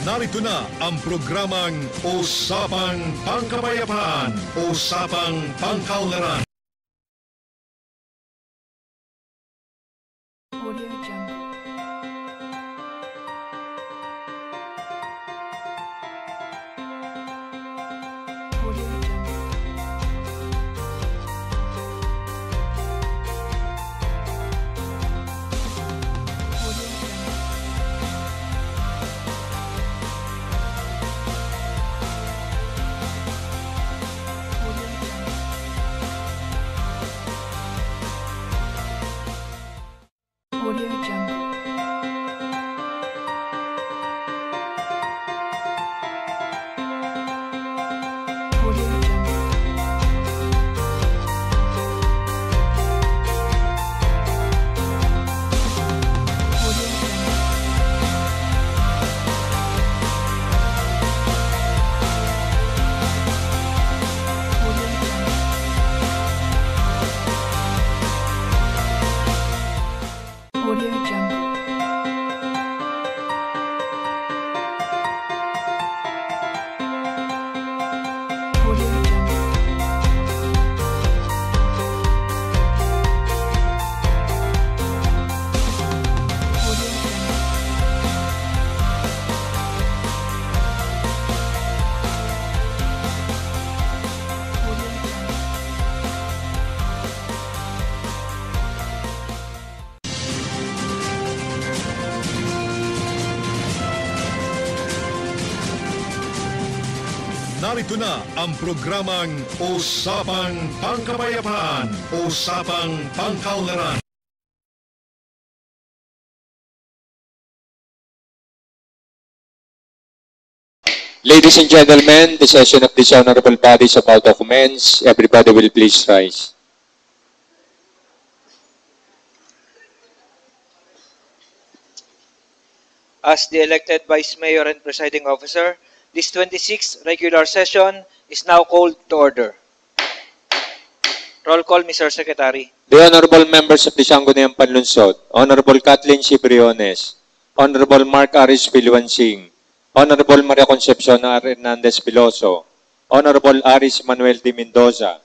Narito na ang programang Usapang Pangkapayapaan, Usapang Pangkaunlaran. Audio Jungle. Audio Jungle. Audio Jungle. Audio Jungle. Audio Jungle. Audio Jungle. Audio Jungle. Audio Jungle. Audio Jungle. Audio Jungle. Audio Jungle. Audio Jungle. Narito na ang programang Usapang Pangkapayapaan, Usapang Pangkaunlaran. Ladies and gentlemen, the session of this honorable body is about to commence. Everybody will please rise. As the elected Vice Mayor and Presiding Officer, this 26th regular session is now called to order. Roll call, Mr. Secretary. The honorable members of the Sangguniang Panlunsod, Honorable Kathleen Cibriones, Honorable Mark Aris Piluansing, Honorable Maria Concepcion R. Hernandez Piloso, Honorable Aris Manuel D. Mendoza,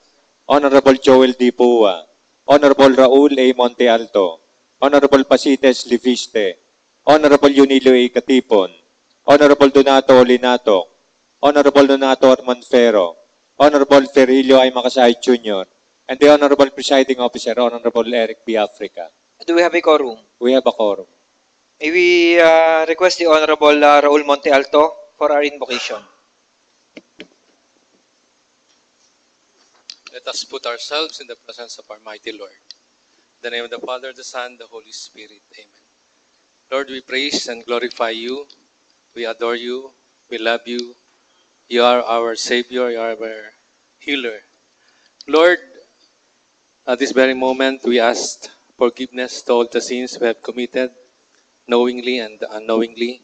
Honorable Joel D. Pua, Honorable Raul A. Monte Alto, Honorable Pasites Liviste, Honorable Yunilo A. Katipon, Honorable Donato Olinato, Honorable Donato Armanfero, Honorable Ferilio I. Makasay Jr., and the Honorable Presiding Officer, Honorable Eric B. Africa. Do we have a quorum? We have a quorum. May we request the Honorable Raul Monte Alto for our invocation. Let us put ourselves in the presence of our mighty Lord. In the name of the Father, the Son, the Holy Spirit. Amen. Lord, we praise and glorify you. We adore you. We love you. You are our Savior. You are our healer. Lord, at this very moment, we ask forgiveness to all the sins we have committed, knowingly and unknowingly.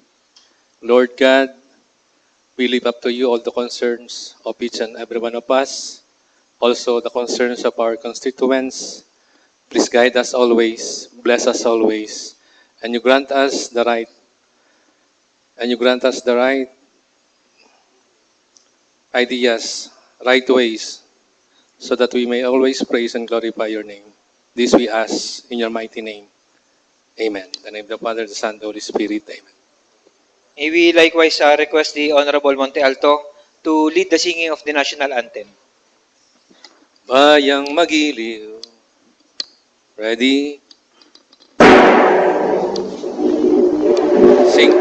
Lord God, we leave up to you all the concerns of each and every one of us, also the concerns of our constituents. Please guide us always, bless us always, and you grant us the right, ideas, right ways, so that we may always praise and glorify your name. This we ask in your mighty name. Amen. In the name of the Father, the Son, the Holy Spirit. Amen. May we likewise request the Honorable Monte Alto to lead the singing of the national anthem. Bayang magiliw. Ready? Sing.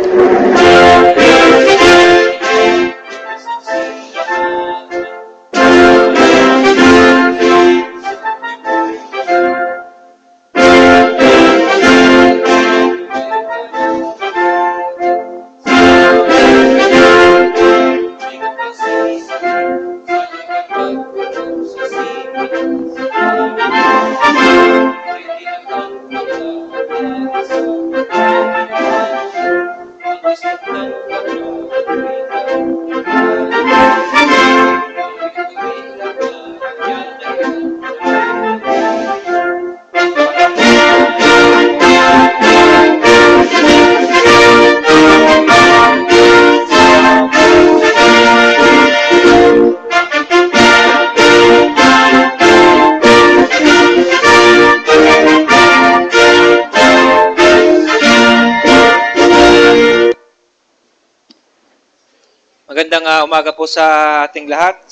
umaga po sa ating lahat,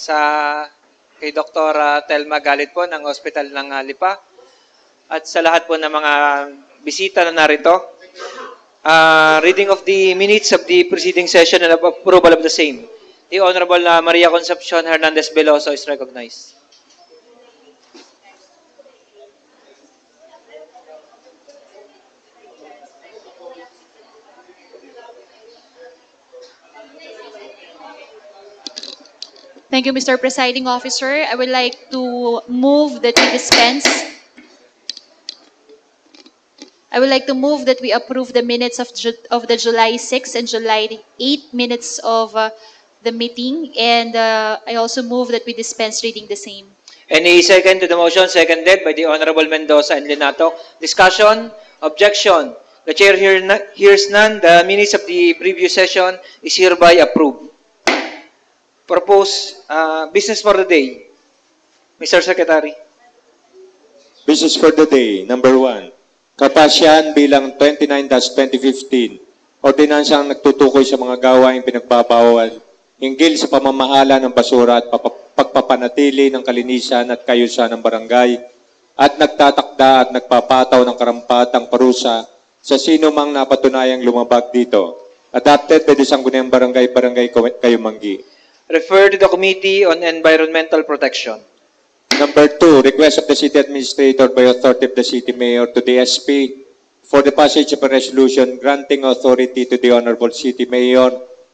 kay Dr. Telma Galit po ng Hospital ng Lipa at sa lahat po ng mga bisita na narito. Reading of the minutes of the preceding session and approval of the same. The Honorable Maria Concepcion Hernandez Veloso is recognized. Thank you, Mr. Presiding Officer. I would like to move that we dispense. I would like to move that we approve the minutes of the July 6 and July 8 minutes of the meeting, and I also move that we dispense reading the same. Any second to the motion? Seconded by the Honorable Mendoza and Linato. Discussion? Objection? The chair hears none. The minutes of the previous session is hereby approved. Propose business for the day. Mr. Secretary. Business for the day, number 1. Kapasyan bilang 29-2015. Ordinansang nagtutukoy sa mga gawaing pinagbabawal hinggil sa pamamahala ng basura at pagpapanatili ng kalinisan at kayusan ng barangay at nagtatakda at nagpapataw ng karampatang parusa sa sino mang napatunayang lumabag dito. Adopted by the Sangguniang Barangay Kayumanggi. Refer to the Committee on Environmental Protection. Number 2, request of the City Administrator by authority of the City Mayor to the SP for the passage of a resolution granting authority to the Honorable City Mayor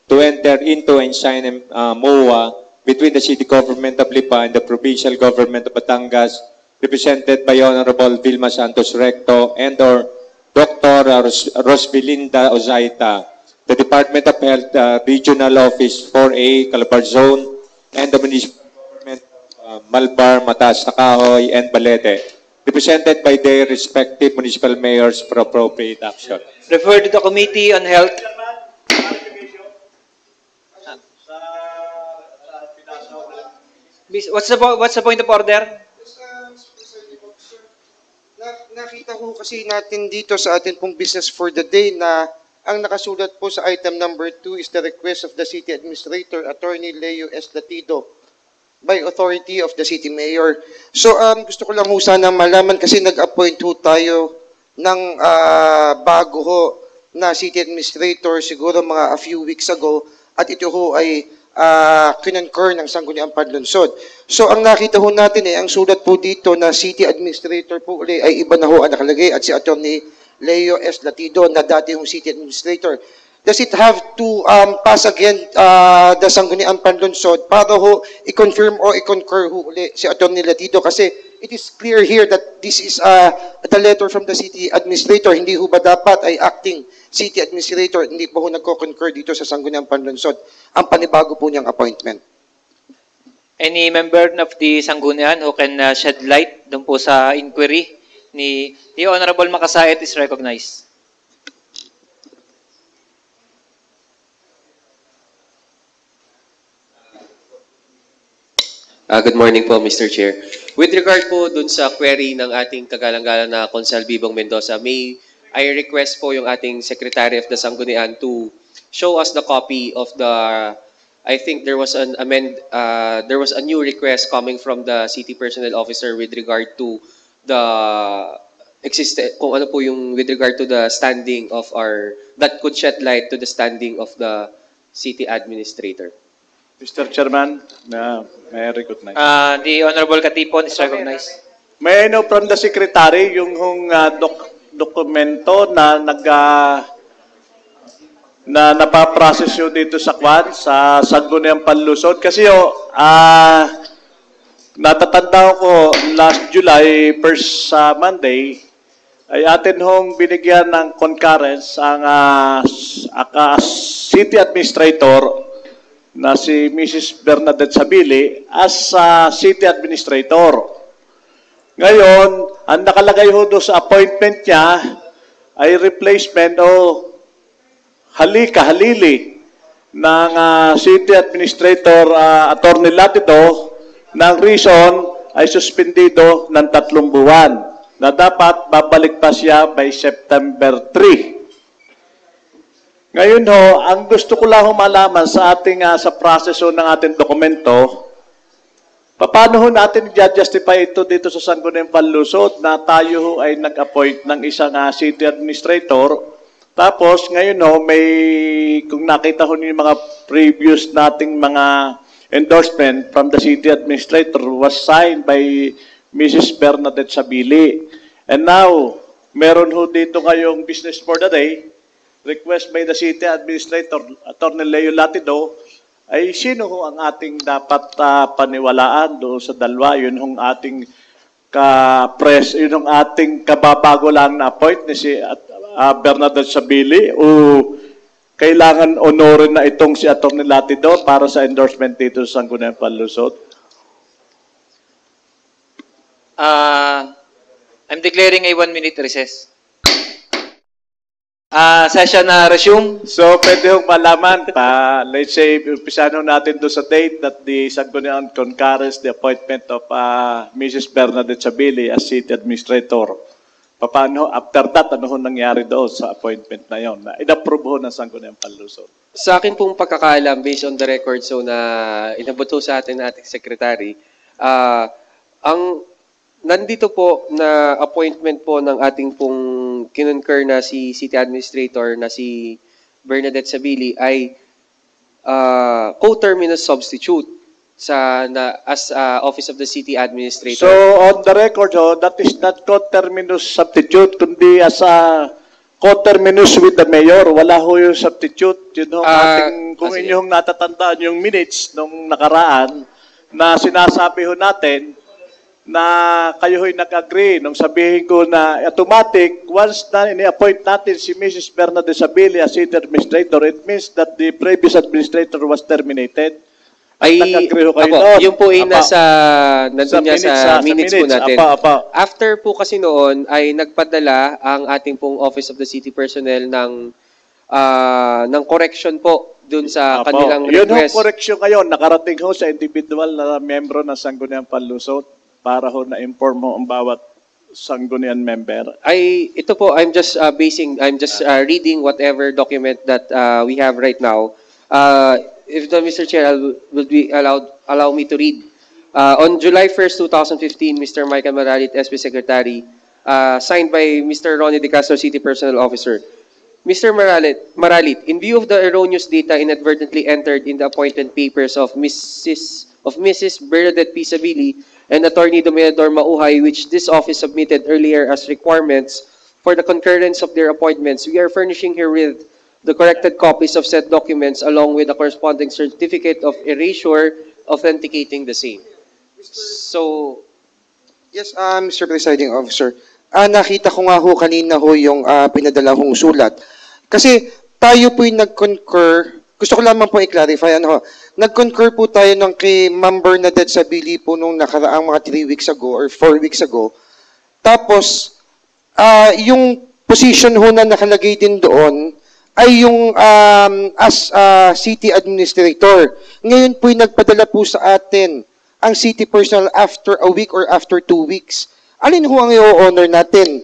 to enter into and sign a MOA between the City Government of Lipa and the Provincial Government of Batangas, represented by Honorable Vilma Santos Recto and or Dr. Rosbelinda Ozaita, the Department of Health Regional Office 4A, Calabar Zone, and the Municipal Government Malbar, Mataas, Takahoy, and Balete, represented by their respective municipal mayors for appropriate action. Refer to the Committee on Health. What's the point of order? Nakita ko kasi natin dito sa atin pong business for the day na ang nakasulat po sa item number 2 is the request of the City Administrator, Attorney Leo S. Latido, by authority of the City Mayor. So, gusto ko lang ho sana malaman kasi nag-appoint ho tayo ng bago ho na City Administrator siguro mga a few weeks ago at ito ho ay kinoncur ng Sangguniang Panlunsod. So, ang nakita ho natin ang sulat po dito na City Administrator po uli ay iba na ho ang nakalagay at si Attorney Leo S. Latido na dati yung City Administrator. Does it have to pass again the Sangguniang Panlunsod para ho i-confirm o i-concur ho uli si Atty. Latido? Kasi it is clear here that this is the letter from the City Administrator. Hindi ho ba dapat ay acting City Administrator? Hindi po ho nagko-concur dito sa Sangguniang Panlunsod ang panibago po niyang appointment. Any member of the Sanggunian who can shed light doon po sa inquiry ni the Honorable Makasait is recognized. Good morning po, Mr. Chair. With regard po dun sa query ng ating kagalang-galang na Consal Bibong Mendoza, may I request po yung ating Secretary of the Sanggunian to show us the copy of the, I think there was a new request coming from the City Personnel Officer with regard to the kung ano po yung with regard to the standing of that could shed light to the standing of the City Administrator. Mr. Chairman, may I recognize? The Honorable Katipon is recognized. May I know from the Secretary yung dokumento na na napaprocess yun dito sa Sangguniang Panlunsod? Kasi natatanda ko last July, first Monday, ay atin hong binigyan ng concurrence ang City Administrator na si Mrs. Bernadette Sabili as City Administrator. Ngayon, ang nakalagay ho doon sa appointment niya ay replacement o halili ng City Administrator Attorney Latido. Ng reason ay suspendido ng 3 buwan na dapat babalik pa siya by September 3. Ngayon ho, ang gusto ko lang ho malaman sa ating sa proseso ng ating dokumento, paano ho natin i-justify ito dito sa Sangguniang Panlusod na tayo ho ay nag-appoint ng isang city administrator. Tapos ngayon ho, kung nakita ho niyo yung mga previous nating mga endorsement from the city administrator was signed by Mrs. Bernadette Sabili. And now, meron ho dito kayong business for the day, request by the city administrator, Attorney Leo Latido, ay sino ho ang ating dapat paniwalaan doon sa dalawa? Yun hong ating yun hong ating kababago lang na appoint ni si Bernadette Sabili o kailangan honorin na itong si Attorney Latido para sa endorsement dito sa Sangguniang Panlusod? I'm declaring a 1-minute recess. Session resume. So, pwede hong malaman let's say, umpisahan ho natin doon sa date that the Sangguniang concurrence the appointment of Mrs. Bernadette Sabili as city administrator. Paano, after that, ano ho nangyari doon sa appointment na yon na in-approve ho ng Sangguniang Panlusod? Sa akin pong pagkakaalam, based on the record na inabot ho sa ating secretary, nandito po na appointment po ng ating pong kinuncur na si City Administrator na si Bernadette Sabili ay co-terminus substitute as Office of the City Administrator. So, on the record, that is not co-terminus substitute, kundi as a co-terminus with the mayor. Wala ho yung substitute. Yun ho, kung inyong natatandaan yung minutes nung nakaraan na sinasabi ho natin, na kayo ho'y nag-agree nung sabihin ko na automatic, once na ini-appoint natin si Mrs. Bernadette Sabili as city administrator, it means that the previous administrator was terminated. Nag-agree ho kayo doon. Yung po ay nandun niya sa minutes po natin. After po kasi noon ay nagpadala ang ating pong Office of the City Personnel ng correction po dun sa kanilang request. Yun ho, correction ngayon, nakarating ho sa individual na membro ng Sangguniang Panlusod para ho na-inform mo ang bawat Sangguniang member? Ito po, I'm just reading whatever document that we have right now. If Mr. Chair will be allow me to read. On July 1st, 2015, Mr. Michael Maralit, SP Secretary, signed by Mr. Ronnie De Castro, City Personnel Officer. Mr. Maralit, in view of the erroneous data inadvertently entered in the appointment papers of Mrs. Bernadette P. Sabili and Attorney Dominador Mauhay, which this office submitted earlier as requirements for the concurrence of their appointments, we are furnishing here with the corrected copies of said documents along with the corresponding certificate of erasure authenticating the same. So, yes, Mr. Presiding Officer. Nakita ko nga ho kanina ho yung pinadala hong sulat. Kasi tayo po'y nag-concur, gusto ko lamang po i-clarify, nag-concur po tayo ng kay Ma'am Bernadette Sabili po nung nakaraang mga 3 weeks ago or 4 weeks ago. Tapos, yung position ho na nakalagay din doon ay yung as city administrator. Ngayon po'y nagpadala po sa atin ang city personnel after a week or after 2 weeks. Alin ho ang i-honor natin?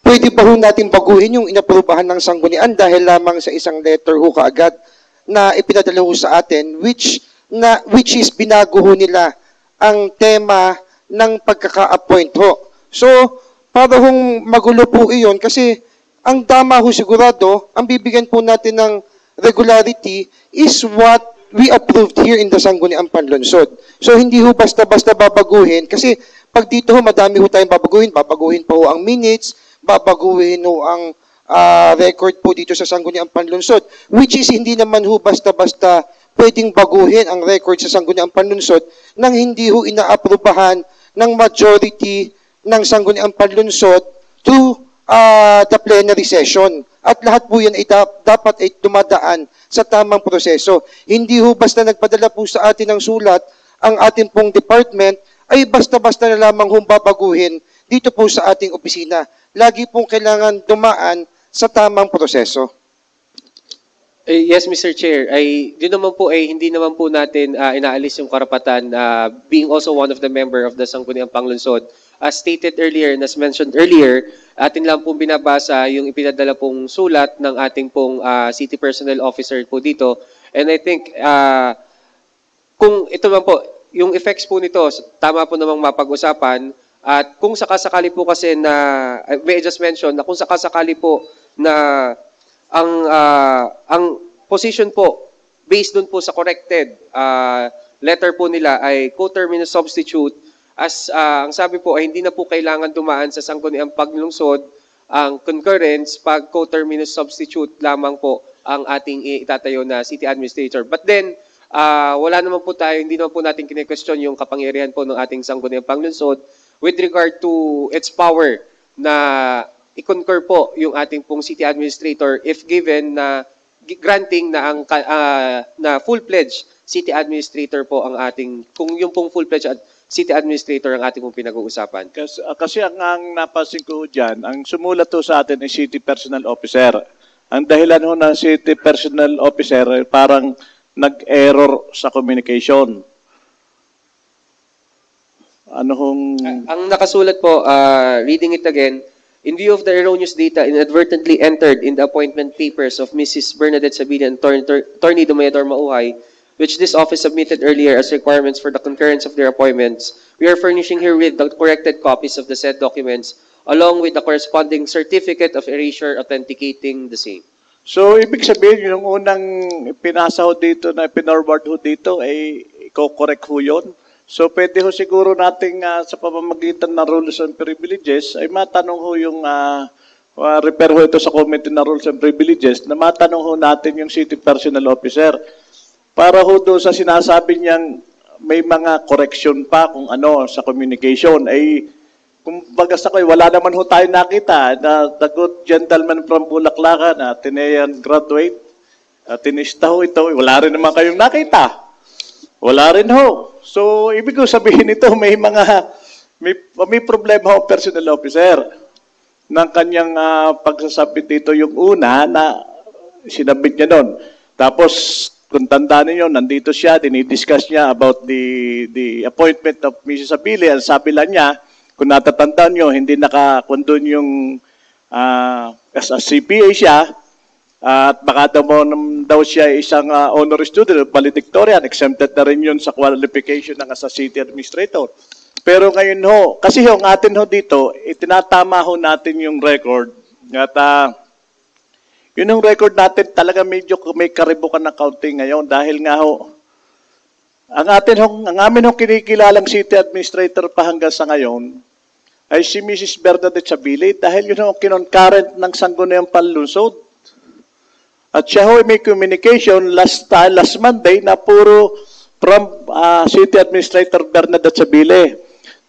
Pwede ba ho natin baguhin yung inaprubahan ng sanggunian dahil lamang sa isang letter ho kaagad na ipinadala ho sa atin which is binago ho nila ang tema ng pagkaka-appoint ho. So, para hong magulo po iyon kasi ang tama ho sigurado, ang bibigyan po natin ng regularity is what we approved here in the Sangguniang Panlungsod. So, hindi ho basta-basta babaguhin kasi pag dito ho, madami ho tayong babaguhin pa ho ang minutes, babaguhin ho ang record po dito sa Sangguniang Panlungsod, which is hindi naman ho basta-basta pwedeng baguhin ang record sa Sangguniang Panlungsod nang hindi ho inaaprubahan ng majority ng Sangguniang Panlungsod to the plenary session. At lahat po yan ay dapat ay dumadaan sa tamang proseso. Hindi ho basta nagpadala po sa atin ng sulat ang ating pong department ay basta-basta na lamang babaguhin dito po sa ating opisina. Lagi pong kailangan dumaan sa tamang proseso. Yes, Mr. Chair. Hindi naman po natin inaalis yung karapatan being also one of the member of the Sangguniang Panlungsod as stated earlier, and as mentioned earlier, atin lang pong binabasa yung ipinadala pong sulat ng ating pong city personnel officer po dito. And I think, kung ito man po, yung effects po nito, tama po namang mapag-usapan. At kung sakasakali po kasi na, may I just mention, na kung sakasakali po na ang position po, based dun po sa corrected letter po nila ay coterminous substitute, as ang sabi po ay hindi na po kailangan dumaan sa sangguniang paglungsod ang concurrence pag coterminous substitute lamang po ang ating itatayo na city administrator. But then, wala naman po tayo, hindi naman po natin kine-question yung kapangyarihan po ng ating sangguniang paglungsod with regard to its power na i-concur po yung ating pong city administrator if given na granting na ang na full-fledged city administrator po ang ating, kung yung pong full-fledged city administrator ang ating pong pinag-uusapan. Kasi ang napansin ko dyan, ang sumulat to sa atin ay city personnel officer. Ang dahilan ho ng city personnel officer ay parang nag-error sa communication. Ano hong... Ang nakasulat po, reading it again, in view of the erroneous data inadvertently entered in the appointment papers of Mrs. Bernadette Sabili and Attorney Domayador Mauhay, which this office submitted earlier as requirements for the concurrence of their appointments, we are furnishing herewith the corrected copies of the said documents along with the corresponding certificate of erasure authenticating the same. So, ibig sabihin, yung unang pinasa ho dito, na pinorward ho dito, ay i-correct ho yun. So, pwede ho siguro nating sa pamamagitan ng rules and privileges, ay matanong ho yung, repair ho ito sa committee na rules and privileges, na matanong ho natin yung city personnel officer. Para ho doon sa sinasabi niyang may mga correction pa kung ano sa communication, ay kung baga sa kayo, wala naman ho tayo nakita na the good gentleman from Bulaklakan, Atenean graduate, tinista ho ito, wala rin naman kayong nakita. Wala rin ho. So, ibig ko sabihin ito, may problema ho personnel officer ng kanyang pagsasabit dito. Yung una na sinabit niya doon. Tapos, kung tandaan niyo, nandito siya, dinidiscuss niya about the appointment of Mrs. Sabili. Ang sabi lang niya, kung natatandaan niyo, hindi nakakondon yung as a CPA siya, at baka daw siya isang honorary student, valedictorian, exempted na rin yun sa qualification ng as a city administrator. Pero ngayon ho, kasi yung atin ho dito, itinatama ho natin yung record. At yun yung record natin, talaga medyo may karibukan na counting ngayon dahil nga ho, ang amin hong kinikilalang city administrator pa hanggang sa ngayon ay si Mrs. Bernadette Sabili dahil yun hong kinoncurrent ng sangguniang panlungsod. At siya ho may communication last Monday na puro from city administrator Bernadette Sabili.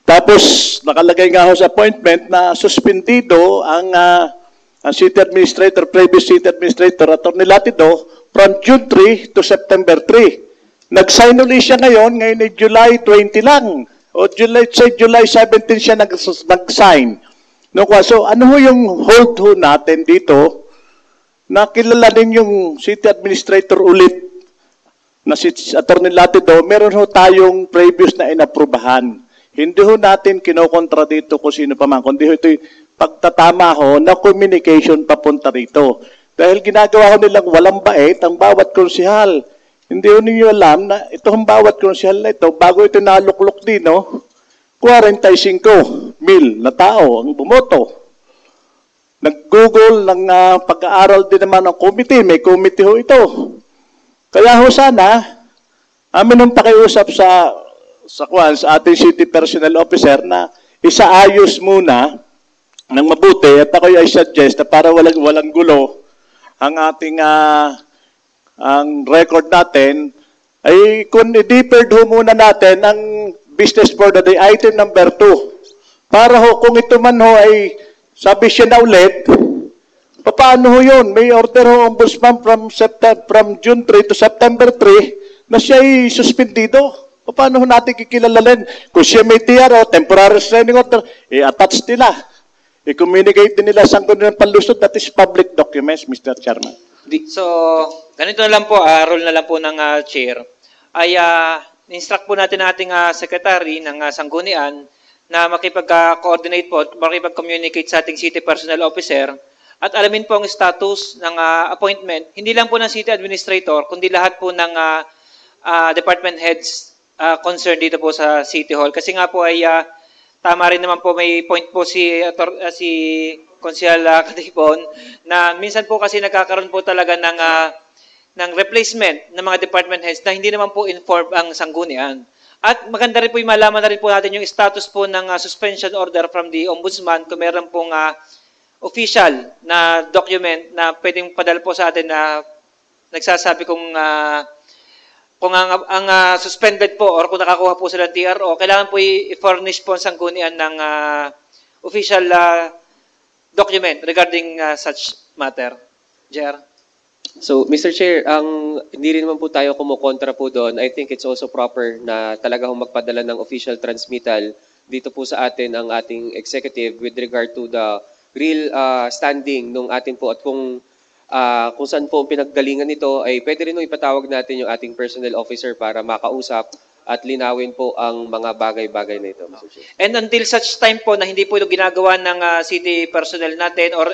Tapos nakalagay nga ho sa appointment na suspendido ang city administrator, previous city administrator, Atty. Latido, from June 3 to September 3. Nag-sign ulit siya ngayon ay July 20 lang. O July 17 siya nag-sign. No, so ano ho yung hold ho natin dito na kilalanin yung city administrator ulit na si Atty. Latido, meron ho tayong previous na inaprubahan. Hindi ho natin kinokontra dito kung sino pa man, kundi ho ito pagtatama ho na communication papunta rito. Dahil ginagawa ho nilang walang bait ang bawat konsihal. Hindi ho ninyo alam na itong bawat konsihal na ito, bago ito naluklok din, 45,000 na tao ang bumoto. Nag-google ng pag-aaral din naman ng committee. May committee ho ito. Kaya ho sana, amin hong pakiusap sa ating city personnel officer na isaayos muna ng mabuti at ako ay suggest na para walang gulo ang ating ang record natin ay kung i-deferred ho muna natin ang business for the day item number 2 para ho kung ito man ho ay sabi siya na ulit, paano ho yun? May order ho ombudsman from June 3 to September 3 na siya ay suspendido. Paano ho natin kikilalalin? Kung siya may TRO, temporary restraining order, i-attach nila. I-communicate din nila sa ng panlusod, that is public documents, Mr. Chairman. So, ganito na lang po, rule na lang po ng Chair, ay instruct po natin ang ating secretary ng sanggunian na makipag-coordinate po, makipag-communicate sa ating city personnel officer at alamin po ang status ng appointment, hindi lang po ng city administrator, kundi lahat po ng department heads concerned dito po sa City Hall. Kasi nga po ay tama rin naman po, may point po si Konsehal Katipon na minsan po kasi nagkakaroon po talaga ng replacement ng mga department heads na hindi naman po informed ang sanggunian. At maganda rin po yung malaman na rin po natin yung status po ng suspension order from the Ombudsman kung meron pong official na document na pwedeng padala po sa atin na nagsasabi kung ang suspended po or kung nakakuha po sila ng TRO, kailangan po i-furnish po ang sanggunian ng official document regarding such matter. Jer? So, Mr. Chair, hindi rin naman po tayo kumukontra po doon. I think it's also proper na talaga magpadala ng official transmittal dito po sa atin ang ating executive with regard to the real standing nung atin po at kung saan po pinaggalingan nito ay pwede rin ipatawag natin yung ating personnel officer para makausap at linawin po ang mga bagay-bagay na ito, Mr. Chair. And until such time po na hindi po ito ginagawa ng city personnel natin or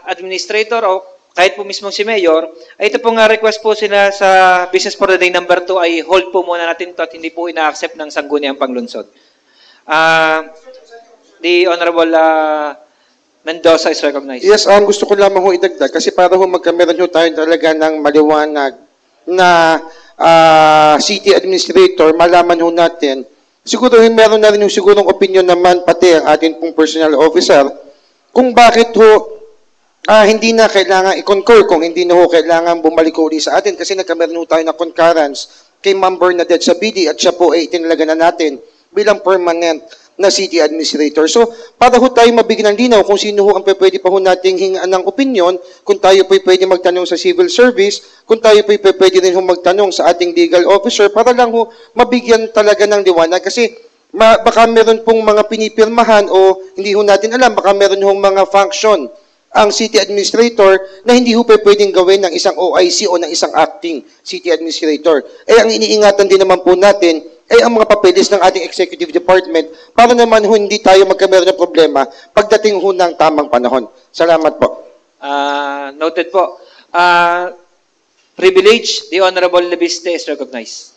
administrator o kahit po mismo si Mayor, ay ito pong request po sila sa Business for the Day number 2 ay hold po muna natin ito at hindi po ina-accept ng sangguniang panglunsod. The Honorable Mendoza is recognized. Yes, gusto ko lamang ho idagdag kasi para ho magkameron ho tayo talaga ng maliwanag na city administrator, malaman ho natin. Siguro meron na rin yung sigurong opinion naman pati ang ating pong personnel officer kung bakit ho hindi na kailangan i-concur kung hindi na ho kailangan bumalik uli sa atin kasi nagkameron ho tayo na concurrence kay Ma'am Bernadette Sabili at siya po ay itinalaga na natin bilang permanent na city administrator. So, para ho tayo mabigyan ng linaw kung sino ho ang pwede pa ho nating hingaan ng opinion, kung tayo po pwede magtanong sa civil service, kung tayo po pwede rin ho magtanong sa ating legal officer, para lang ho mabigyan talaga ng liwanag. Kasi baka meron pong mga pinipirmahan o hindi ho natin alam, baka meron hong mga function ang city administrator na hindi ho pwedeng gawin ng isang OIC o ng isang acting city administrator. Ang iniingatan din naman po natin ang mga papeles ng ating executive department para naman ho hindi tayo magkameron ng problema pagdating ho ng tamang panahon. Salamat po. Noted po. Privilege, the Honorable Lebiste is recognized.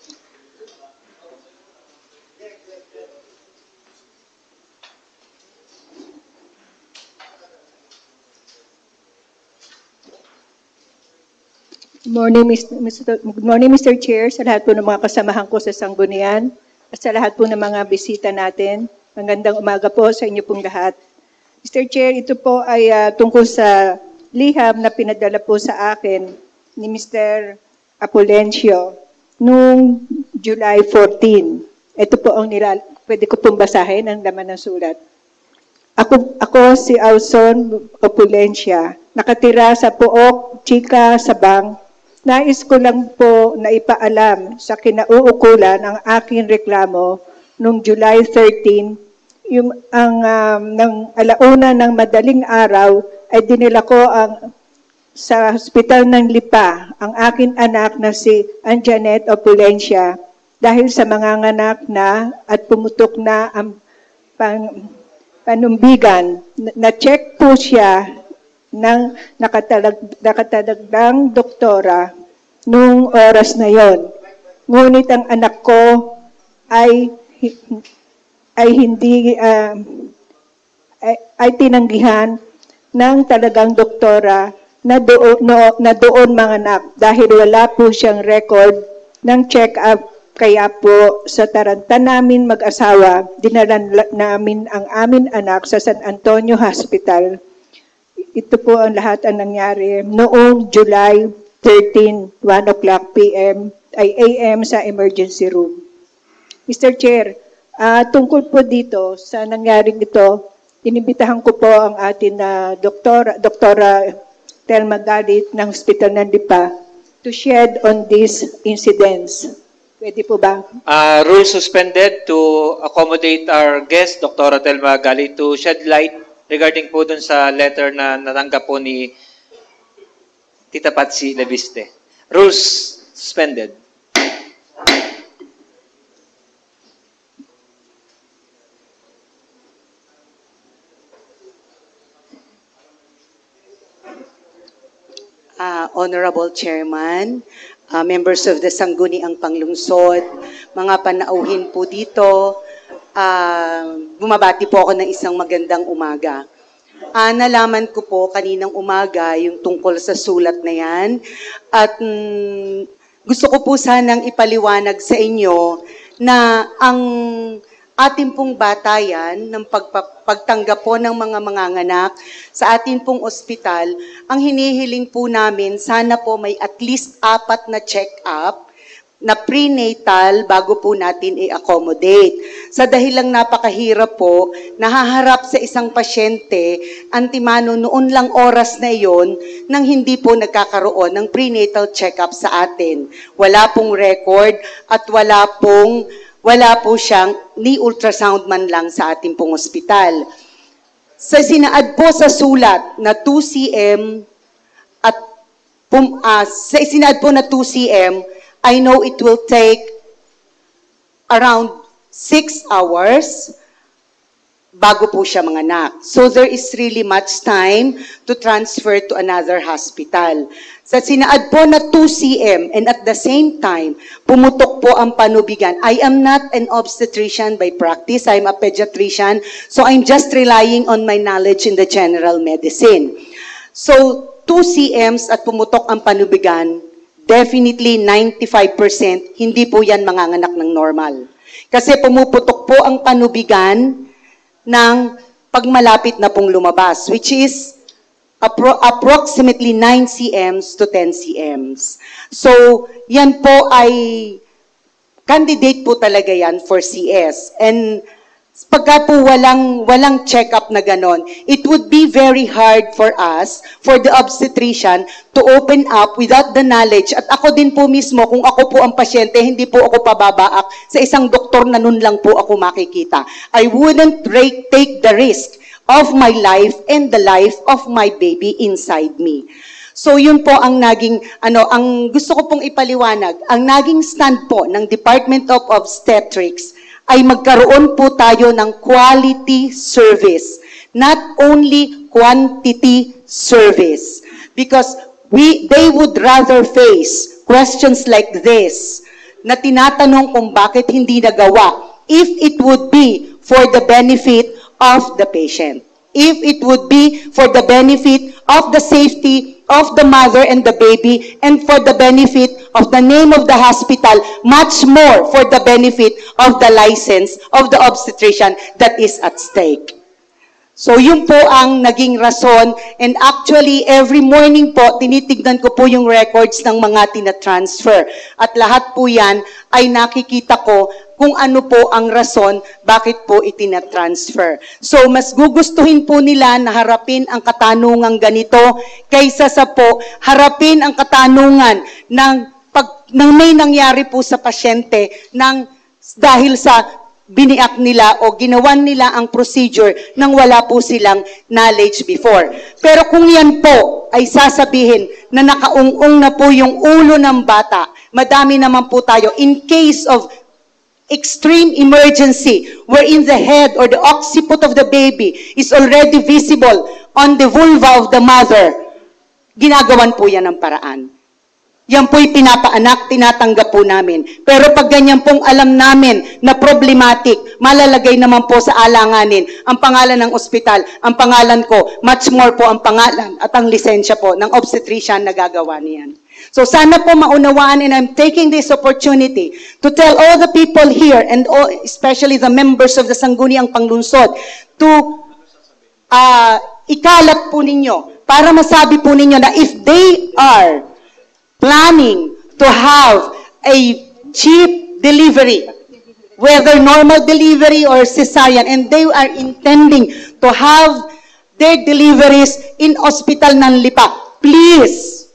Good morning, Mr. Chair, sa lahat po ng mga kasamahan ko sa Sanggunian at sa lahat po ng mga bisita natin. Magandang umaga po sa inyo pong lahat. Mr. Chair, ito po ay tungkol sa liham na pinadala po sa akin ni Mr. Apulencio noong July 14. Ito po ang pwede ko pong basahin ang laman ng sulat. Ako si Alson Apulencia, nakatira sa Pook, Chica, Sabang. Nais ko lang po na ipaalam sa kinauukulan ang aking reklamo noong July 13, ng alauna ng madaling araw ay dinila ko sa hospital ng Lipa ang aking anak na si Anjanet Opulencia dahil sa manganganak na at pumutok na ang panumbigan. Na-check po siya ng nakatalagang doktora nung oras na yon. Ngunit ang anak ko ay hindi ay tinanggihan ng talagang doktora na doon manganak dahil wala po siyang record ng check-up. Kaya po sa taranta namin mag-asawa, dinala namin ang amin anak sa San Antonio Hospital. Ito po ang lahat ang nangyari noong July 13, 1 o'clock p.m. AM sa emergency room. Mr. Chair, tungkol po dito sa nangyaring ito, inimbitahan ko po ang atin na Doktora Telma Galit ng Hospital ng Lipa to shed on these incidents. Pwede po ba? Rule suspended to accommodate our guest, Dr. Telma Galit, to shed light regarding po dun sa letter na natanggap po ni Tita Patsy Lebiste. Rules suspended. Honorable Chairman, members of the Sangguniang Panglungsod, mga panauhin po dito, bumabati po ako ng isang magandang umaga. Nalaman ko po kaninang umaga yung tungkol sa sulat na yan at gusto ko po sanang ipaliwanag sa inyo na ang ating pong batayan ng pagtanggap po ng mga manganganak sa ating pong ospital, ang hinihiling po namin, sana po may at least 4 na check-up na prenatal bago po natin i-accommodate. Sa dahilang napakahirap po, nahaharap sa isang pasyente, antimano noon lang oras na iyon nang hindi po nagkakaroon ng prenatal check-up sa atin. Wala pong record at wala po siyang ni ultrasound man lang sa ating pong ospital. Sa sinaad po sa sulat na 2 cm at sa sinaad po na 2 cm, I know it will take around 6 hours bago po siya manganak. So there is really much time to transfer to another hospital. Sa sinaad po na 2 cm and at the same time, pumutok po ang panubigan. I am not an obstetrician by practice. I am a pediatrician. So I'm just relying on my knowledge in the general medicine. So 2 cms at pumutok ang panubigan, definitely 95% hindi po yan manganganak ng normal. Kasi pumuputok po ang panubigan ng pagmalapit na pong lumabas, which is approximately 9 cms to 10 cms. So, yan po ay candidate po talaga yan for CS. And pagka po walang check-up na ganon, it would be very hard for us, for the obstetrician, to open up without the knowledge. At ako din po mismo, kung ako po ang pasyente, hindi po ako pababaak sa isang doktor na nun lang po ako makikita. I wouldn't take the risk of my life and the life of my baby inside me. So yun po ang naging, ang gusto ko pong ipaliwanag, ang naging stand po ng Department of Obstetrics ay magkaroon po tayo ng quality service, not only quantity service. Because they would rather face questions like this, na tinatanong kung bakit hindi nagawa, if it would be for the benefit of the patient. If it would be for the benefit of the safety of the mother and the baby, and for the benefit of the name of the hospital, much more for the benefit of the license of the obstetrician that is at stake. So yun po ang naging rason, and actually every morning po, tinitignan ko po yung records ng mga tina-transfer. At lahat po yan ay nakikita ko kung ano po ang rason bakit po itina-transfer. So mas gugustuhin po nila na harapin ang katanungang ganito kaysa sa po harapin ang katanungan ng may nangyari po sa pasyente dahil sa biniak nila o ginawan nila ang procedure nang wala po silang knowledge before. Pero kung yan po ay sasabihin na nakaungong na po yung ulo ng bata, madami naman po tayo in case of extreme emergency wherein the head or the occiput of the baby is already visible on the vulva of the mother, ginagawan po yan ng paraan. Yan po'y pinapaanak, tinatanggap po namin. Pero pag ganyan pong alam namin na problematic, malalagay naman po sa alanganin ang pangalan ng ospital, ang pangalan ko, much more po ang pangalan at ang lisensya po ng obstetrician na gagawa niyan. So sana po maunawaan, and I'm taking this opportunity to tell all the people here, and especially the members of the Sangguniang Panglungsod, to ikalat po ninyo, para masabi po ninyo na if they are planning to have a cheap delivery, whether normal delivery or cesarean, and they are intending to have their deliveries in hospital ng Lipa, please,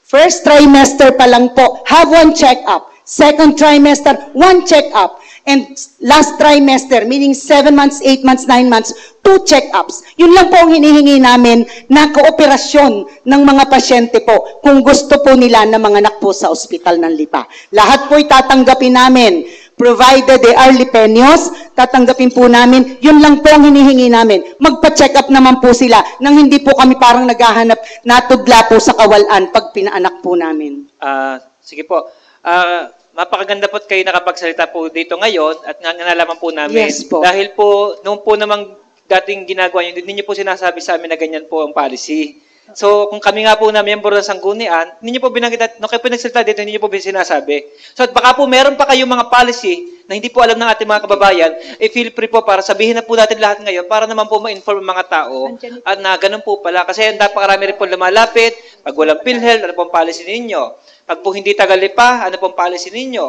first trimester pa lang po, have 1 check-up. Second trimester, 1 check-up. And last trimester, meaning 7 months, 8 months, 9 months, 2 check-ups. Yun lang po ang hinihingi namin na kooperasyon ng mga pasyente po kung gusto po nila na manganak po sa ospital ng Lipa. Lahat po itatanggapin namin. Provided they are lipenyos, tatanggapin po namin. Yun lang po ang hinihingi namin. Magpa-check up naman po sila nang hindi po kami parang naghahanap, natudla po sa kawalan pag pinaanak po namin. Sige po. Mapakaganda po't kayo nakapagsalita po dito ngayon at nalaman po namin. Yes po. Dahil po, noong po namang dating ginagawa nyo, hindi nyo po sinasabi sa amin na ganyan po ang policy. So, kung kami nga po na miyembro ng sanggunian, hindi nyo po binanggit at nung kayo po nagsalita dito, hindi nyo po sinasabi. So, at baka po meron pa kayong mga policy na hindi po alam ng ating mga kababayan, feel free po para sabihin na po natin lahat ngayon para naman po ma-inform ang mga tao at na ganun po pala. Kasi napakarami rin po lumalapit, pag walang PhilHealth, ano po ang policy ninyo? Pag po hindi Tagalipa, ano po ang policy ninyo?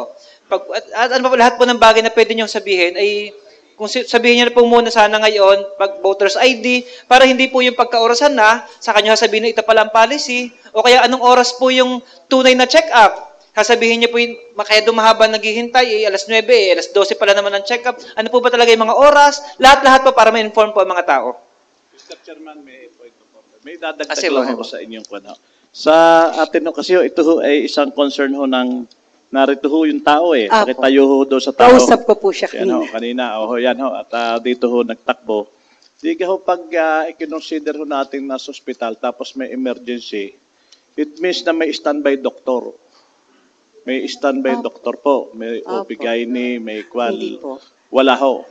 At ano po, lahat po ng bagay na pwede nyo sabihin ay kung sabihin niyo na po muna sana ngayon, pag voters ID, para hindi po yung pagkaorasan na, sa kanya sasabihin na ito pala ang policy, o kaya anong oras po yung tunay na check-up. Sasabihin niyo po yung kaya dumahaba naghihintay, alas 9, alas 12 pala naman ang check-up. Ano po ba talaga yung mga oras? Lahat-lahat po para ma-inform po ang mga tao. Mr. Chairman, may point of order. May dadagdag lang ako sa inyong kwento. Sa atin ho, kasi ito ho ay isang concern ho ng narito ho yung tao eh. Pakitayo ho doon sa tao. Kausap ko po siya kanina. Yan ho. At dito ho nagtakbo. Di ka ho pag i-consider ho natin na sa hospital tapos may emergency, it means na may standby doktor. May standby doktor po. May OB-GYN, may kwal. Hindi po. Wala ho.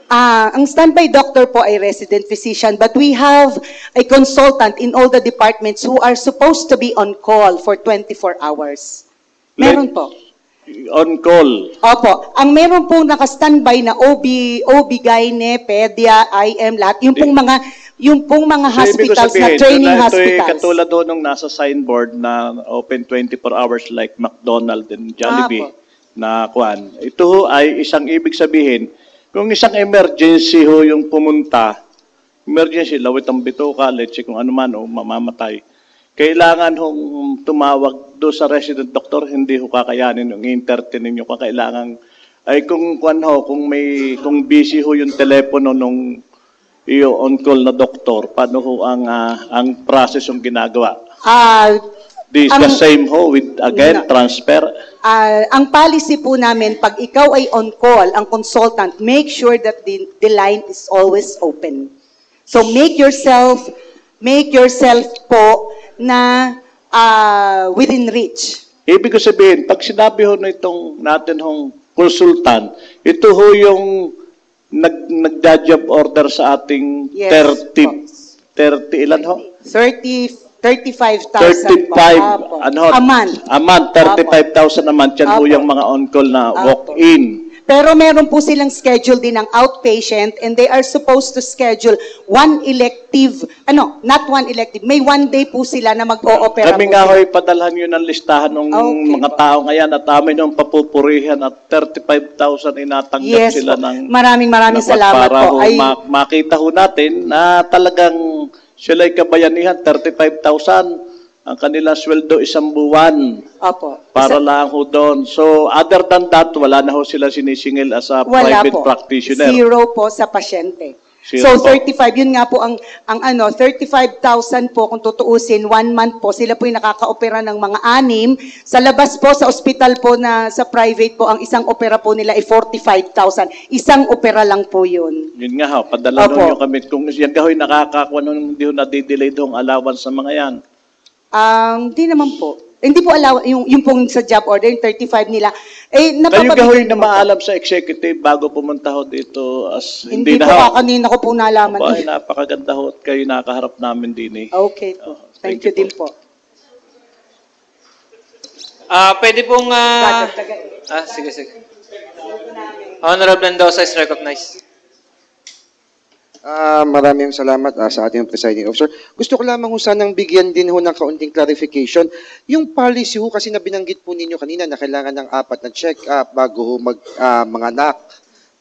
Ang standby doctor po ay resident physician, but we have a consultant in all the departments who are supposed to be on call for 24 hours. Meron po. On call. Opo. Ang meron pong naka-standby na OB-GYN, Pedia, IM, lahat. Yung pong mga hospitals na training hospitals. Ito katulad doon nung nasa signboard na open 24 hours like McDonald's and Jollibee na kuan. Ito ho ay isang ibig sabihin, kung isang emergency ho yung pumunta, emergency, lawit ang bituka, let's say kung ano man o mamamatay, kailangan hong tumawag do sa resident doctor, hindi ho kakayanin yung entertain ninyo, kailangan ay kung kung busy ho yung telepono nung iyo on call na doktor, paano ho ang process yung ginagawa? This the same ho with again transfer. Ang policy po namin, pag ikaw ay on call, ang consultant, make sure that the line is always open. So make yourself po na within reach. Ibig ko sabihin, pag sinabi ho na itong natin hong consultant, ito ho yung nag-job order sa ating 30 ilan ho? 35,000 a month. A month, 35,000 a month. Yan ho yung mga on-call na walk-in. Pero meron po silang schedule din ng outpatient and they are supposed to schedule one elective, not one elective, may one day po sila na mag-o-opera Kami nga ho'y padalhan yun ng listahan ng mga tao ngayon at amin yung papupurihan at 35,000 inatanggap sila ng maraming salamat para po. Makita ho natin na talagang sila'y kabayanihan, 35,000 ang kanilang sweldo isang buwan. Opo. Para lang ho doon. So, other than that, wala na ho sila sinisingil as a private practitioner. Zero po sa pasyente. Zero So, 35, yun nga po ang 35,000 po kung tutuusin, 1 month po, sila po yung nakaka-opera ng mga 6. Sa labas po, sa ospital po na sa private po, ang isang opera po nila ay 45,000. Isang opera lang po yun. Yun nga ho, padala nyo kami. Kung yan ka ho'y nakakakuha nung hindi ho nadidelay doong allowance sa mga yan. Hindi naman po. Hindi po yung pong sa job order, yung 35 nila. Kayo gahoy na maalam sa executive bago pumunta ho dito as hindi na po ho. kanina ko po nalaman. Ay, napakaganda ho at kayo nakaharap namin din eh. Okay po. Thank you din po. Pwede pong... sige. Honorable Mendoza is recognized. Maraming salamat sa ating presiding officer. Gusto ko lamang sanang bigyan din ho ng kaunting clarification. Yung policy ho kasi na binanggit po ninyo kanina na kailangan ng 4 na check-up bago ho manganak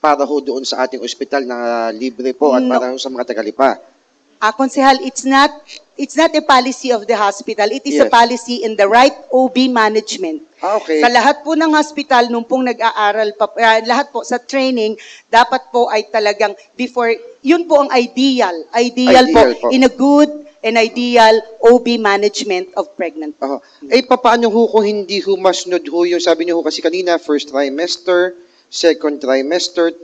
para ho doon sa ating ospital na libre po at para ho sa mga Tagalipa. Konsehal, it's not a policy of the hospital. It is a policy in the right OB management. Okay. Sa lahat po ng hospital, nung pong nag-aaral pa, lahat po sa training, dapat po ay talagang yun po ang ideal po, in a good and ideal OB management of pregnant. Paano ho kung hindi ho masunod ho yung sabi niyo ho kasi kanina, first trimester, second trimester,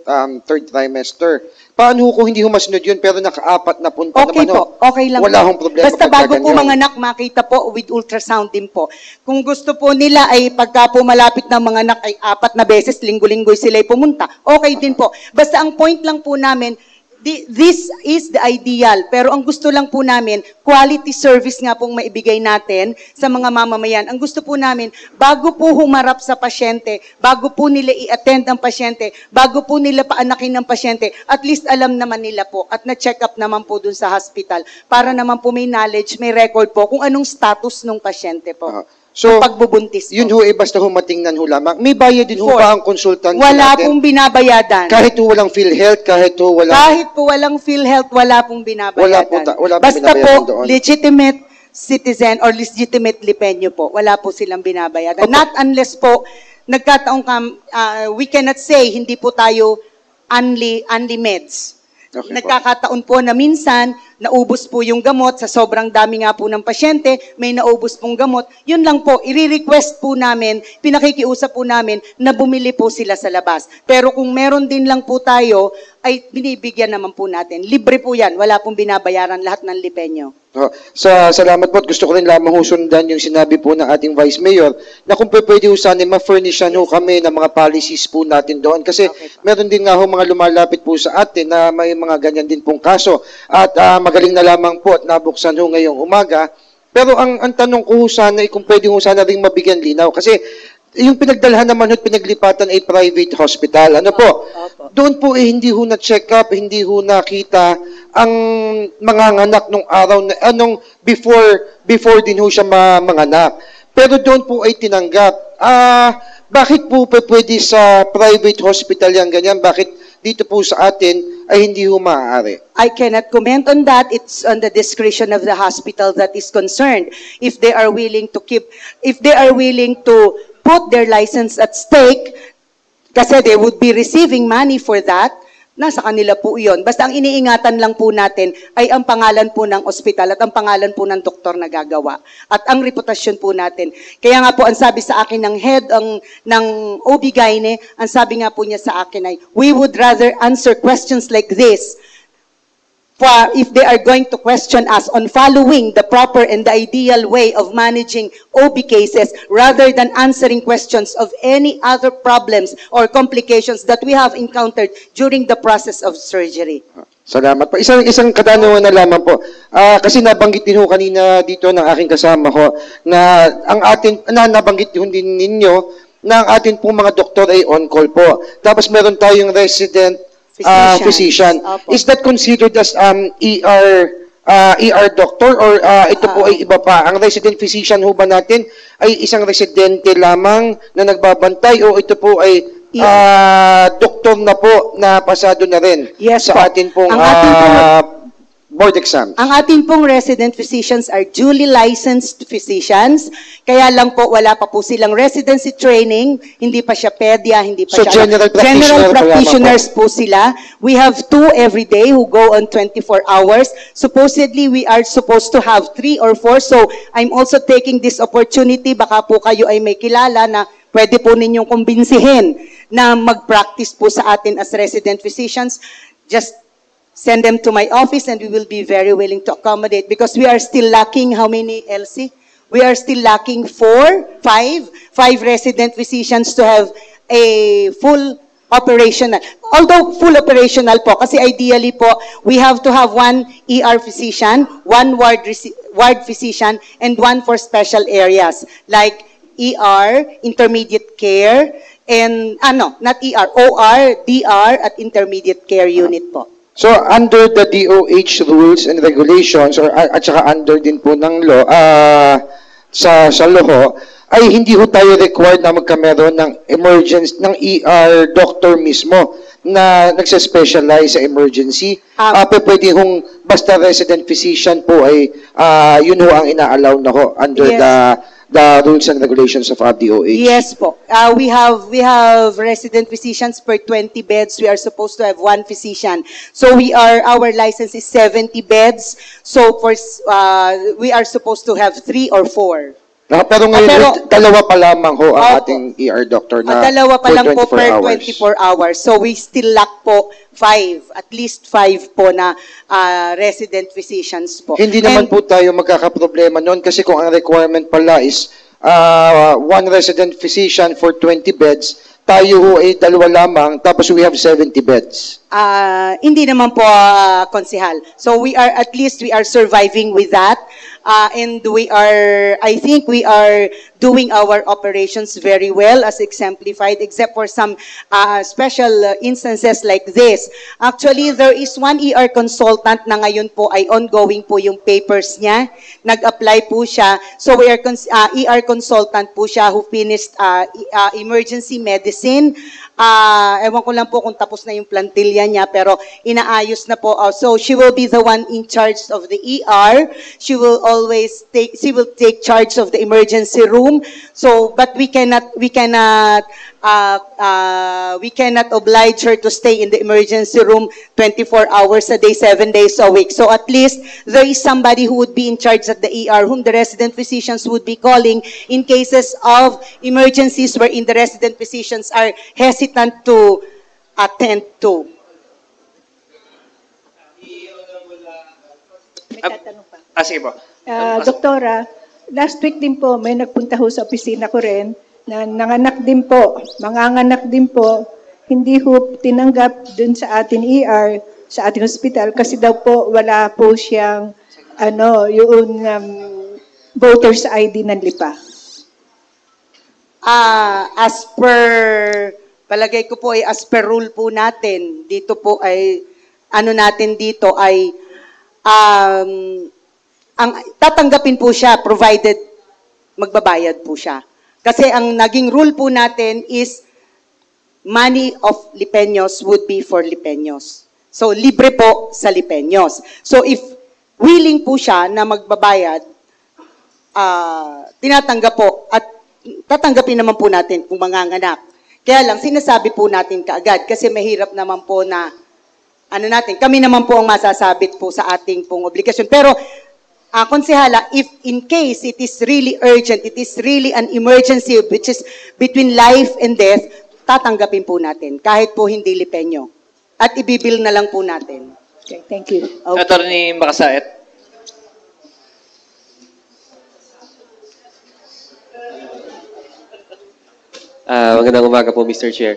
third trimester. Paano kung hindi masunod yun pero nakaapat na punta Okay naman? po, okay lang Wala po. hong problema Basta bago po ganyan. manganak, makita po with ultrasound din po. Kung gusto po nila ay pagka po malapit ng mga anak ay 4 na beses, linggo-linggo sila'y pumunta, okay din po. Basta ang point lang po namin, this is the ideal. Pero ang gusto lang po namin, quality service nga pong maibigay natin sa mga mamamayan. Ang gusto po namin, bago po humarap sa pasyente, bago po nila i-attend ang pasyente, bago po nila paanakin ng pasyente, at least alam naman nila po at na-check up naman po dun sa hospital para naman po may knowledge, may record po kung anong status ng pasyente po. So, ang pagbubuntis po. yun ho, basta humatingnan ho lamang. May bayad din ho For- ba ang konsultant Wala natin? pong binabayadan. Kahit ho walang PhilHealth, kahit ho walang... Kahit po walang PhilHealth, wala pong binabayadan. Wala po Basta binabayadan po, doon. legitimate citizen or legitimate lipenyo po, wala po silang binabayadan. Not unless po, nagkataong we cannot say, hindi po tayo only meds. Okay po. Nagkakataon po na minsan, naubos po yung gamot, sa sobrang dami nga po ng pasyente, may naubos pong gamot. Yun lang po, i-request po namin, pinakikiusap po namin na bumili po sila sa labas. Pero kung meron din lang po tayo, ay binibigyan naman po natin. Libre po yan, wala pong binabayaran lahat ng lipenyo. Salamat po. Gusto ko rin lamang sundan yung sinabi po ng ating Vice Mayor na kung pwede ho sana ma-furnishan ho kami ng mga policies po natin doon. Kasi meron din nga ho mga lumalapit po sa atin na may mga ganyan din pong kaso. At magaling na lamang po at nabuksan ho ngayong umaga. Pero ang tanong ko ho sana ay kung pwede ho sana rin mabigyan linaw. Kasi yung pinagdalhan naman ho at pinaglipatan ay private hospital. Ano po? Doon po hindi ho na-check up, hindi ho nakita ang mga anak nung araw na before din ho siya manganak. Pero doon po ay tinanggap. Bakit po pwede sa private hospital yan ganyan? Bakit dito po sa atin ay hindi ho maaari? I cannot comment on that. It's on the discretion of the hospital that is concerned. If they are willing to put their license at stake, kasi they would be receiving money for that, nasa kanila po iyon. Basta ang iniingatan lang po natin ay ang pangalan po ng ospital at ang pangalan po ng doktor na gagawa. At ang reputasyon po natin. Kaya nga po, ang sabi sa akin ng head ng OB-GYN, ang sabi nga po niya sa akin ay, we would rather answer questions like this if they are going to question us on following the proper and the ideal way of managing OB cases rather than answering questions of any other problems or complications that we have encountered during the process of surgery. Salamat po. Isang katanungan na lamang po. Kasi nabanggit din ho kanina dito ng aking kasama ho na nabanggit din ninyo na ang atin pong mga doktor ay on-call po. Tapos meron tayong resident physician. Is that considered as ER doctor or ito po ay iba pa? Ang resident physician ho ba natin ay isang residente lamang na nagbabantay o ito po ay doktor na po na pasado na rin sa atin pong board exams? Ang ating pong resident physicians are duly licensed physicians. Kaya lang po, wala pa po silang residency training. Hindi pa siya pedia, hindi pa So, siya... general practitioners po sila. We have 2 every day who go on 24 hours. Supposedly, we are supposed to have 3 or 4. So, I'm also taking this opportunity. Baka po kayo ay may kilala na pwede po ninyong kumbinsihin na mag-practice po sa atin as resident physicians. Just send them to my office and we will be very willing to accommodate because we are still lacking how many, Elsie? We are still lacking 5 resident physicians to have a full operational. Although full operational po, kasi ideally po, we have to have 1 ER physician, 1 ward physician, and 1 for special areas like ER, intermediate care, and not ER, OR, DR, at intermediate care unit po. So, under the DOH rules and regulations, at saka under din po ng law, sa law, ay hindi ho tayo required na magkameron ng emergency, ng ER doctor mismo na nagsa-specialize sa emergency. Pwede hong basta resident physician po ay yun ho ang ina-allow na ho under the rules and regulations of DOH. Yes po. We have resident physicians per 20 beds. We are supposed to have 1 physician. So our license is 70 beds. So we are supposed to have 3 or 4. Pero ngayon, pero- dalawa pa lamang ho ang Opo. ating ER doctor na Dalawa pa for lang po 24 per hours. 24 hours. So we still lack po 5, at least 5 po na resident physicians po. Hindi naman And- po tayo magkakaproblema noon kasi kung ang requirement pala is one resident physician for 20 beds, tayo ho ay dalawa lamang, tapos we have 70 beds. Hindi naman po, konsehal. So we are, at least we are surviving with that. And I think we are doing our operations very well as exemplified, except for some special instances like this. Actually, there is one ER consultant na ngayon po ay ongoing po yung papers niya. Nag-apply po siya. So we are ER consultant po siya who finished emergency medicine. Ewan ko lang po kung tapos na yung plantilla niya, pero inaayos na po. So she will be the one in charge of the ER. She will take charge of the emergency room. So, but we cannot oblige her to stay in the emergency room 24 hours a day, 7 days a week. So at least there is somebody who would be in charge at the ER, whom the resident physicians would be calling in cases of emergencies wherein the resident physicians are hesitant to attend to. May tatanong pa. Sige po. Doktora, last week din po, may nagpunta ho sa opisina ko rin na manganganak din po, hindi ho tinanggap dun sa ating ER, sa ating hospital, kasi daw po wala po siyang, yung voter's ID ng LIPA. As per, palagay ko po ay as per rule po natin, dito po ay, natin dito ay, ang tatanggapin po siya provided magbabayad po siya. Kasi ang naging rule po natin is money of Lipeños would be for Lipeños. So libre po sa Lipeños. So if willing po siya na magbabayad, tinatanggap po at tatanggapin naman po natin kung manganganak. Kaya lang sinasabi po natin kaagad kasi mahirap naman po na kami naman po ang masasabit po sa ating pong obligasyon. Pero konsehala, if in case it is really urgent, it is really an emergency which is between life and death, tatanggapin po natin kahit po hindi Lipeño. At ibibil na lang po natin. Okay, thank you. Okay. Attorney Makasaet. Magandang umaga po, Mr. Chair.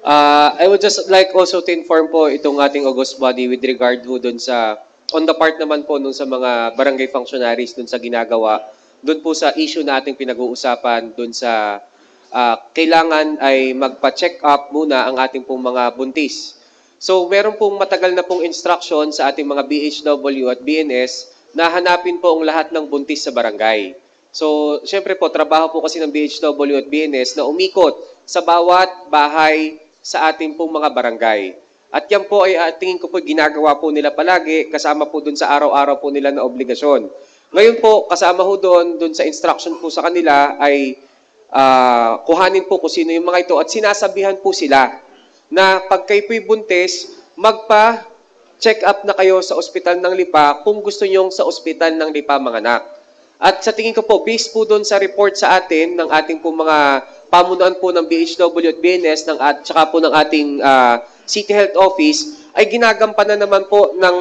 I would just like also to inform po itong ating August body with regard ho dun sa, on the part naman po nung sa mga barangay functionaries dun sa ginagawa, dun po sa issue na ating pinag-uusapan, dun sa kailangan ay magpa-check up muna ang ating pong mga buntis. So, meron pong matagal na pong instruction sa ating mga BHW at BNS na hanapin po ang lahat ng buntis sa barangay. So, syempre po, trabaho po kasi ng BHW at BNS na umikot sa bawat bahay sa ating pong mga barangay. At yan po ay tingin ko po ginagawa po nila palagi, kasama po dun sa araw-araw po nila na obligasyon. Ngayon po, kasama ho doon sa instruction po sa kanila ay kuhanin po kung sino yung mga ito at sinasabihan po sila na pag kayo po'y buntis, magpa-check up na kayo sa ospital ng Lipa kung gusto nyong sa ospital ng Lipa manganak. At sa tingin ko po, based po doon sa report sa atin ng ating po mga pamunuan po ng BHW at BNS at saka po ng ating City Health Office, ay ginagampanan naman po ng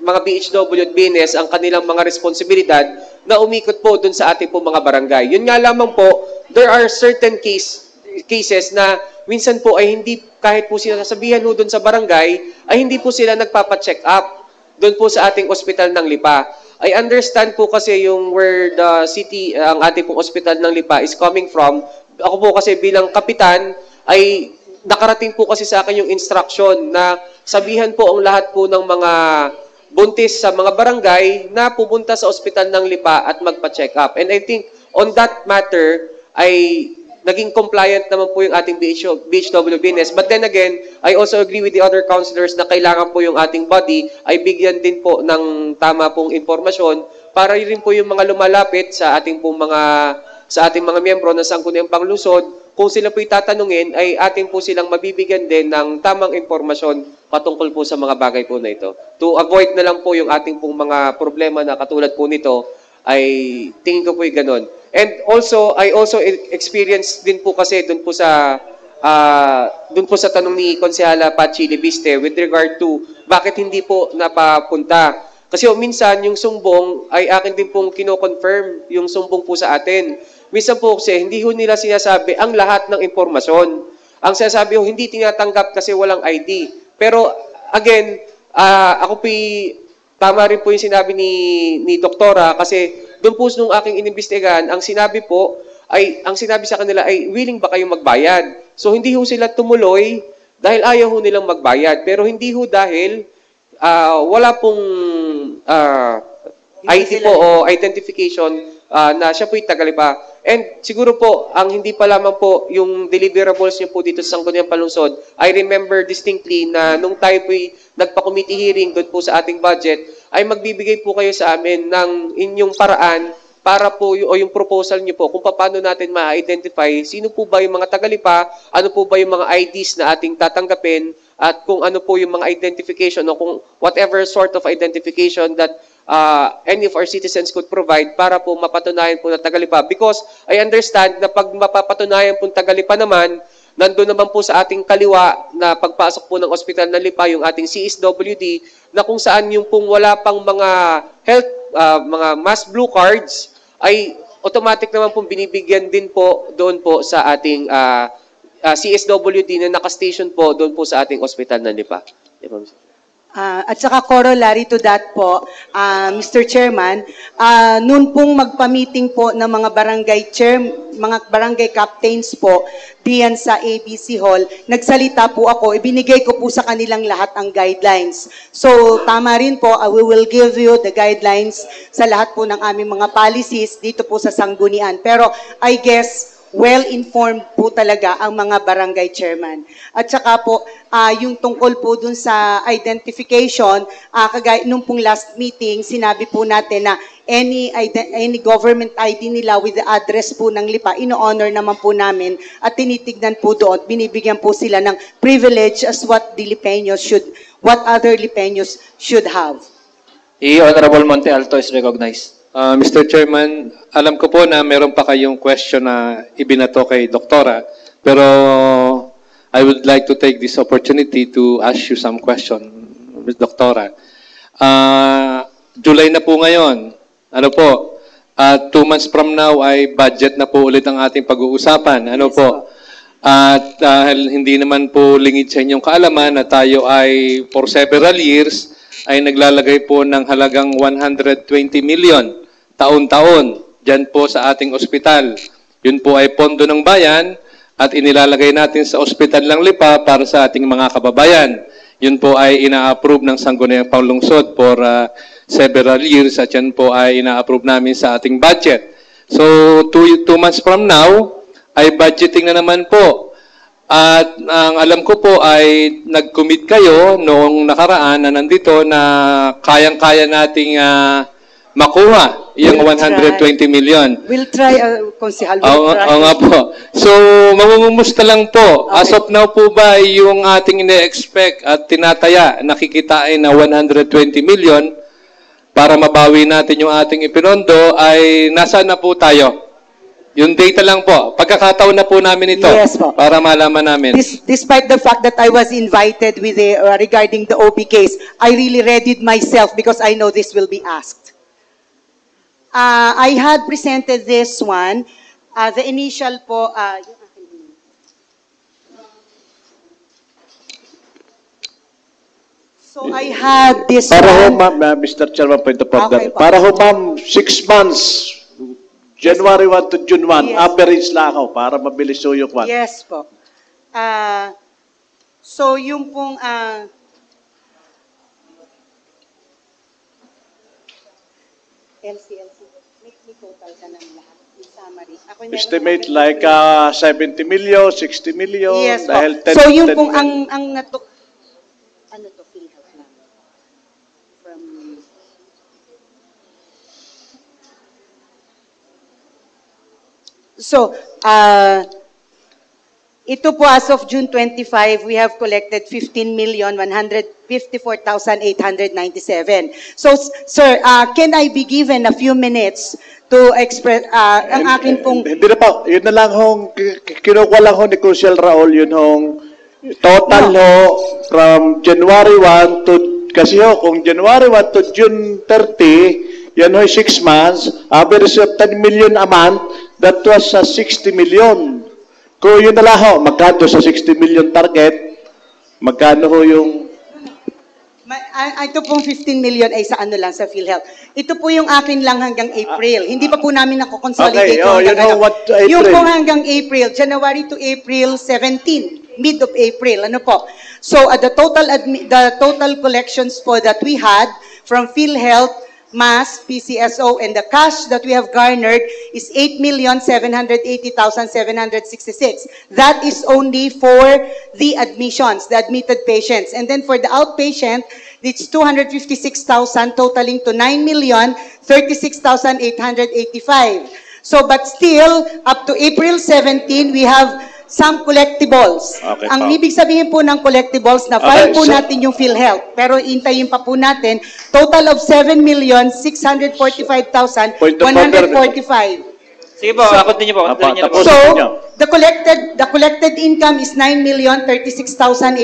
mga BHW at BNS ang kanilang mga responsibilidad na umikot po doon sa ating po mga barangay. Yun nga lamang po, there are certain cases na minsan po ay hindi, kahit po sila sasabihan ho doon sa barangay, ay hindi po sila nagpapacheck up doon po sa ating ospital ng Lipa. I understand po kasi yung where the city, ang ating pong ospital ng Lipa is coming from. Ako po kasi bilang kapitan ay nakarating po kasi sa akin yung instruction na sabihan po ang lahat po ng mga buntis sa mga barangay na pupunta sa ospital ng Lipa at magpa-check up. And I think on that matter ay naging compliant naman po yung ating BHW BNS. But then again, I also agree with the other councilors na kailangan po yung ating body ay bigyan din po ng tama pong impormasyon para rin po yung mga lumalapit sa ating mga miyembro ng Sangguniang Panglusod, kung sila po'y tatanungin, ay ating po silang mabibigyan din ng tamang impormasyon patungkol po sa mga bagay po na ito. To avoid na lang po yung ating pong mga problema na katulad po nito, ay tingin ko po'y ganon. And also, I also experienced din po kasi doon po sa tanong ni Konsehala Pachi Libiste with regard to bakit hindi po napapunta. Kasi minsan yung sumbong ay akin din pong kino-confirm yung sumbong po sa atin. Minsan po kasi hindi ho nila sinasabi ang lahat ng impormasyon. Ang sinasabi ho, hindi tinatanggap kasi walang ID. Pero again, ako po tama rin po yung sinabi ni Doktora kasi doon po nung aking inimbestigahan, ang sinabi sa kanila ay willing ba kayong magbayad? So hindi ho sila tumuloy dahil ayaw ho nilang magbayad. Pero hindi ho dahil wala pong ID po o identification na siya po'y Tagalipa. And siguro po, ang hindi pa lamang po yung deliverables niyo po dito sa Sangguniang Panlungsod, I remember distinctly na nung tayo po'y nagpa-committee hearing doon po sa ating budget, ay magbibigay po kayo sa amin ng inyong paraan para po yung proposal niyo po kung paano natin ma-identify sino po ba yung mga Tagalipa, ano po ba yung mga IDs na ating tatanggapin, at kung ano po yung mga identification o kung whatever sort of identification that any of our citizens could provide para po mapatunayan po na Tagalipa. Because I understand na pag mapapatunayan po Tagalipa naman, nandun naman po sa ating kaliwa na pagpasok po ng ospital ng Lipa, yung ating CSWD, na kung saan yung pong wala pang mga health, mga mass blue cards, ay automatic naman pong binibigyan din po doon po sa ating CSWD na nakastation po doon po sa ating ospital ng Lipa. At saka corollary to that po, Mr. Chairman, noon pong magpa-meeting po ng mga barangay captains po diyan sa ABC Hall, nagsalita po ako, ibinigay ko po sa kanilang lahat ang guidelines. So tama rin po, we will give you the guidelines sa lahat po ng aming mga policies dito po sa Sanggunian. Pero I guess well-informed po talaga ang mga barangay chairman. At saka po, yung tungkol po dun sa identification, kagaya nung pong last meeting, sinabi po natin na any government ID nila with the address po ng Lipa, ino-honor naman po namin at tinitignan po doon, binibigyan po sila ng privilege as what other Lipeños should have. Honorable Monte Alto is recognized. Mr. Chairman, alam ko po na meron pa kayong question na ibinato kay Doktora, pero I would like to take this opportunity to ask you some question, Ms. Doktora. July na po ngayon. Ano po? 2 months from now ay budget na po ulit ang ating pag-uusapan. Ano po? At dahil hindi naman po lingid sa inyong kaalaman na tayo ay for several years ay naglalagay po ng halagang 120 million taon-taon dyan po sa ating ospital. Yun po ay pondo ng bayan at inilalagay natin sa ospital ng Lipa para sa ating mga kababayan. Yun po ay ina-approve ng Sangguniang Panlungsod for several years at yan po ay ina-approve namin sa ating budget. So, 2 months from now, ay budgeting na naman po. At ang alam ko po ay nag-commit kayo noong nakaraan na nandito na kayang-kaya nating makuha yung 120 million. We'll try, Konsehal. Oo nga po. So, mamumumusta lang po. Okay. As of now po ba yung ating ine-expect at tinataya, nakikitain na 120 million para mabawi natin yung ating ipinondo ay nasaan na po tayo? Yung data lang po. Pagkakataon na po namin ito. Yes, po. Para malaman namin. Despite the fact that I was invited with regarding the OP case, I really read it myself because I know this will be asked. I had presented this one. The initial po, so I had this Para ho, one. ma'am, Mr. Chairman, point of order. Okay, po. Para ho, ma'am, 6 months, January 1 to June 1, Yes. average lang ako para mabilis ho yung kwan. Yes po. So yung pong LCLC, may total ka ng lahat, yung summary. Ako meron Estimate ako- like 70 million, 60 million, Yes po. dahil 10 So yung 10 pong million. ang ano to, PhilHealth na. From So, Ito po as of June 25, we have collected 15,154,897. So, sir, can I be given a few minutes to express ang akin pong... Hindi na po, yun na lang hong, kinukuha lang ho ni Crucial Raul, yun hong total ho from January 1 to, kasi ho, kung January 1 to June 30, yan ho 6 months, average of 10 million a month, that was 60 million. Kung yun na lang ho, magkano sa 60 million target, magkano ho yung... Ito pong 15 million ay sa ano lang, sa PhilHealth. Ito po yung akin lang hanggang April. Hindi pa po namin nako-consolidate Okay, yung hanggang April. Yung po hanggang April, January to April 17, mid of April, ano po. So the total collections po that we had from PhilHealth, MAS, PCSO, and the cash that we have garnered is 8,780,766. That is only for the admissions, the admitted patients. And then for the outpatient, it's 256,000, totaling to 9,036,885. So, but still, up to April 17, we have some collectibles. Okay, Ang pa. ibig sabihin po ng collectibles na file po natin yung PhilHealth, pero intayin pa po natin, total of 7,645,145. Sige po, akot niyo po. Akot niyo po. So, the collected income is 9,036,885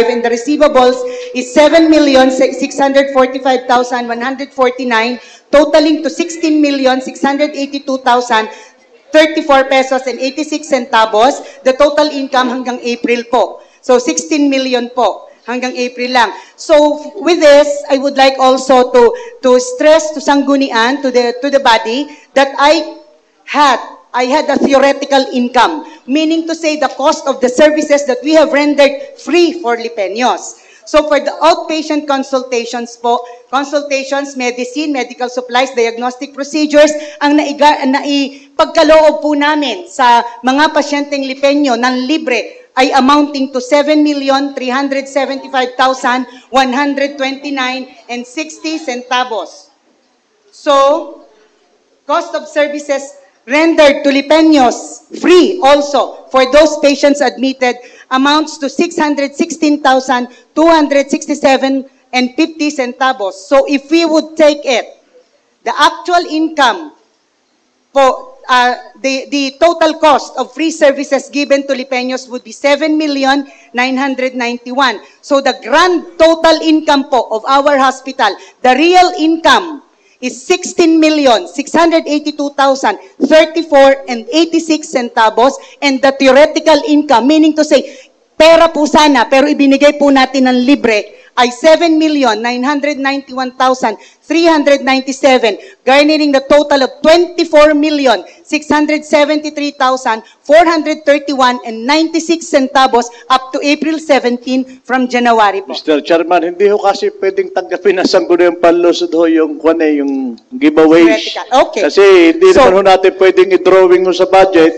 and the receivables is 7,645,149, totaling to 16,682,034 pesos and 86 centavos. The total income hanggang April po. So 16 million po hanggang April lang. So with this, I would like also to stress to Sanggunian, to the body, that I had a theoretical income, meaning to say the cost of the services that we have rendered free for Lipeños. So for the outpatient consultations po, consultations, medicine, medical supplies, diagnostic procedures, ang naipagkaloob po namin sa mga pasyenteng Lipeño ng libre ay amounting to 7,375,129.60 centavos. So, cost of services rendered to Lipeños free also for those patients admitted amounts to 616,267.50 centavos. So if we would take it, the actual income for the total cost of free services given to Lipeños would be 7,991,000. So the grand total income po of our hospital, the real income is 16,682,034.86 centavos, and the theoretical income, meaning to say, pera po sana, pero ibinigay po natin ng libre, ay 7,991,397, garnering the total of 24,673,431.96 centavos up to April 17 from January po. Mr. Chairman, hindi ho kasi pwedeng tanggapin ng Sangguniang Panlusod ho yung giveaways. Okay. Kasi hindi naman ho natin pwedeng i-drawing ho sa budget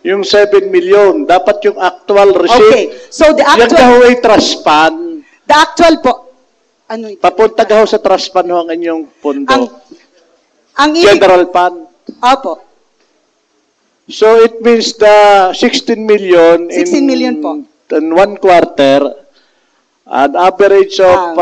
yung 7 million. Dapat yung actual receipt. Okay. So the actual... Yan ka ho ay trust fund. The actual po, ano ito? Papunta ka ho sa trust fund ho ang inyong pondo. Ang General fund. Opo. So it means the 16 million 16 million po. In 1 quarter, an average of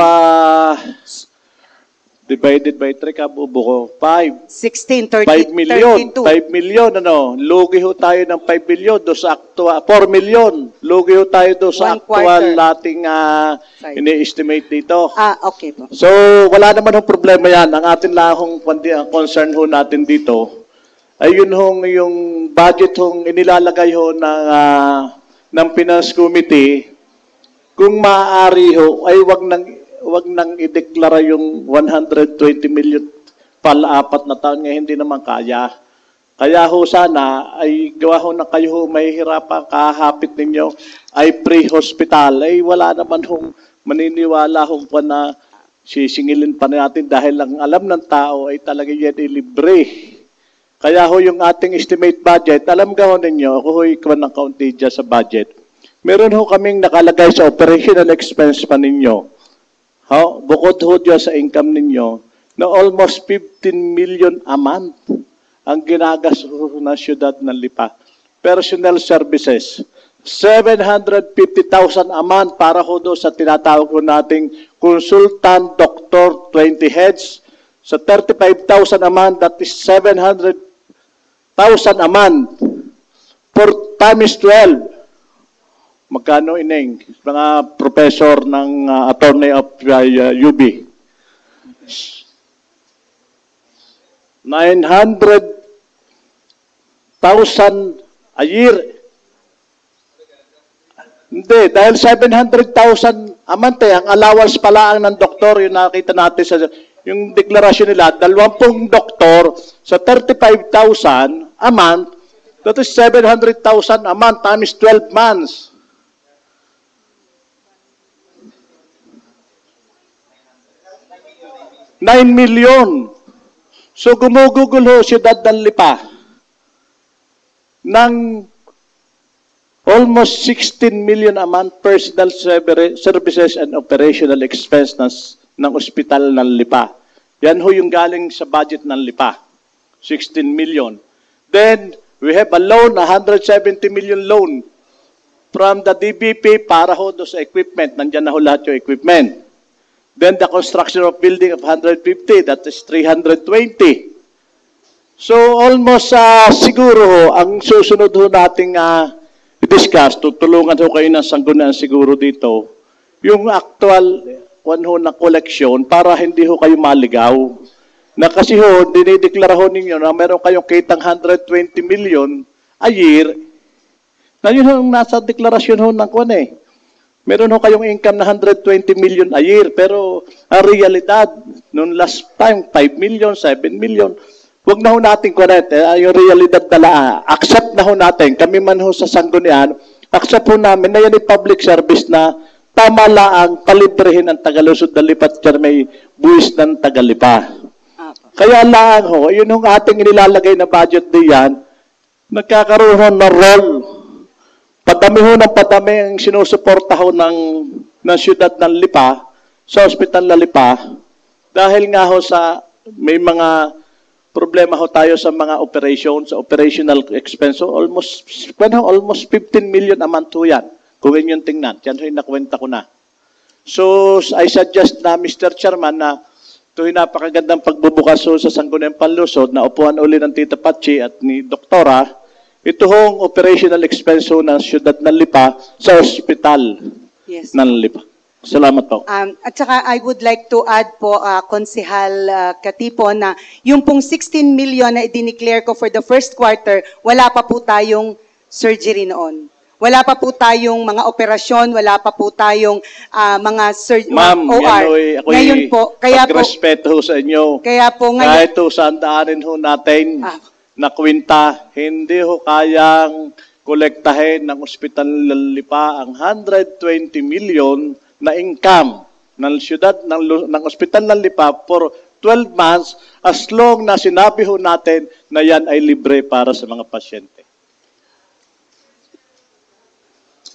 divided by 3, kabubo ko, 5. 16, 5 million. 5 million, ano? Lugi ho tayo ng 5 million do sa actual, 4 million. Lugi ho tayo do sa actual nating ini-estimate dito. Okay po. So, wala naman hong problema yan. Ang atin lang hong concern ho natin dito, ay yun hong yung budget hong inilalagay ho ng Finance Committee, kung maaari ho, ay wag nang ideklara yung 120 million pala-4 na taon nga hindi naman kaya. Kaya ho sana ay gawa ho na kayo ho mahihirapan kahapit ninyo ay pre-hospital. Ay wala naman hong maniniwala hong pa na sisingilin pa natin dahil lang alam ng tao ay talaga yan libre. Kaya ho yung ating estimate budget, alam ka ho ninyo, ako ho ikaw ng kaunti dyan sa budget. Meron ho kaming nakalagay sa operational expense pa ninyo. Bukod ho dyan sa income ninyo, na almost 15 million a month ang ginagas na siyudad ng Lipa. Personal services. 750,000 a month para ho doon sa tinatawag ko nating consultant doctor 20 heads. Sa 35,000 a month, that is 700,000 a month. For times 12. Magkano ineng? Mga professor ng attorney of UB. 900,000 a year. Hindi, dahil 700,000 a month ang allowance pala ang ng doktor, yung nakita natin sa yung deklarasyon nila, 20 doktor sa 35,000 a month, that is 700,000 a month times 12 months. $9 million. So gumugugol ho siyudad ng Lipa ng almost 16 million a month personal services and operational expense ng ospital ng Lipa. Yan ho yung galing sa budget ng Lipa. 16 million. Then, we have a loan, 170 million loan from the DBP para ho do sa equipment. Nandyan na ho lahat yung equipment. Then, the construction of building of 150, that is 320. So, almost siguro ho, ang susunod ho nating i-discuss, tutulungan ho kayo ng Sanggunian siguro dito, yung actual na koleksyon para hindi ho kayo maligaw. Na kasi ho, dinideklara ho ninyo na meron kayong kitang 120 million a year, na yun ho nasa deklarasyon ho ng kwan eh. Meron ho kayong income na 120 million a year, pero ang realidad, noong last time, 5 million, 7 million, huwag na ho natin kunet, yung realidad na accept na ho natin, kami man ho sa Sanggunian, accept ho namin na yan ay public service na tama laang palibrehin ang Tagalusod na Lipa at may buwis ng Tagalipa. Kaya lang ho, yun yung ating inilalagay na budget diyan, nagkakaroon ho ng role. Padami ho ng padami ang sinusuporta ho ng siyudad ng Lipa, sa ospital ng Lipa, dahil nga ho sa may mga problema ho tayo sa mga operations, sa operational expense, so almost 15 million a month ho yan. Kung yun yung tingnan, yan ho yung nakwenta ko na. So, I suggest na, Mr. Chairman, na ito yung napakagandang pagbubukas ho sa Sangguniang Panlusod na upuan uli ng Tita Pachi at ni Doktora, ito hong operational expense ho ng siyudad ng Lipa sa ospital ng Lipa. Salamat po. At saka I would like to add po, Konsehal Katipo, na yung pong 16 million na i-declare ko for the first quarter, wala pa po tayong surgery noon. Wala pa po tayong mga operasyon, wala pa po tayong mga Ma'am, OR. Ngayon po, kaya po, pagrespeto sa inyo. Kaya po ngayon, kahit ho saan daanin ho natin na kwinta, hindi ho kayang kolektahin ng Ospital ng Lipa ang 120 million na income ng siyudad ng Ospital ng Lipa for 12 months as long na sinabi ho natin na yan ay libre para sa mga pasyente.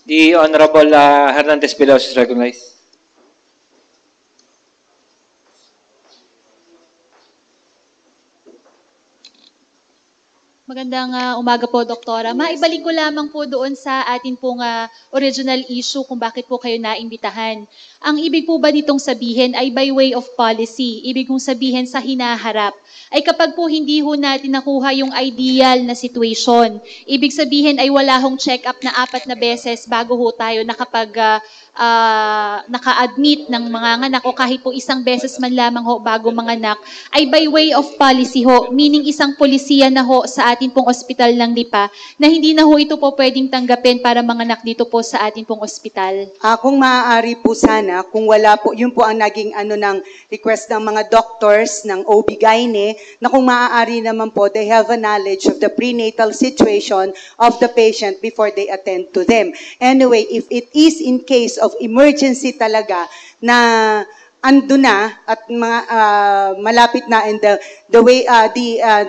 The Honorable Hernandez Pilos is recognized. Magandang umaga po, Doktora. Maibalik ko lamang po doon sa atin pong original issue kung bakit po kayo naimbitahan. Ang ibig po ba nitong sabihin ay by way of policy? Ibig kong sabihin sa hinaharap ay kapag po hindi ho natin nakuha yung ideal na situation, ibig sabihin ay wala hong check-up na 4 na beses bago ho tayo naka-admit ng mga anak o kahit po 1 beses man lamang ho bago manganak, ay by way of policy ho, meaning isang polisiya na ho sa atin pong ospital ng Lipa na hindi na ho ito po pwedeng tanggapin para manganak dito po sa atin pong ospital. Kung maaari po sana, kung wala po, yun po ang naging ng request ng mga doctors ng OB-GYN, na kung maaari naman po, they have a knowledge of the prenatal situation of the patient before they attend to them. Anyway, if it is in case of emergency talaga na ando na at mga malapit na and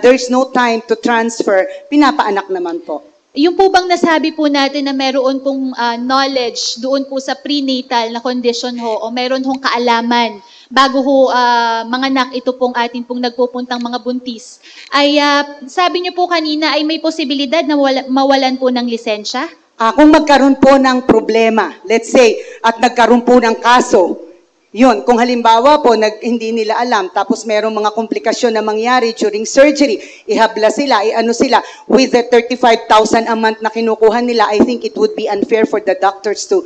there's no time to transfer, pinapaanak naman po. Yung po bang nasabi po natin na meron pong knowledge doon po sa prenatal na condition ho o meron hong kaalaman bago ho manganak ito pong atin pong nagpupuntang mga buntis, ay sabi niyo po kanina ay may posibilidad na mawalan po ng lisensya? Kung magkaroon po ng problema, let's say, at nagkaroon po ng kaso, yun, kung halimbawa po hindi nila alam, tapos merong mga komplikasyon na mangyari during surgery, ihabla sila, iano sila, with the 35,000 a month na kinukuha nila, I think it would be unfair for the doctors to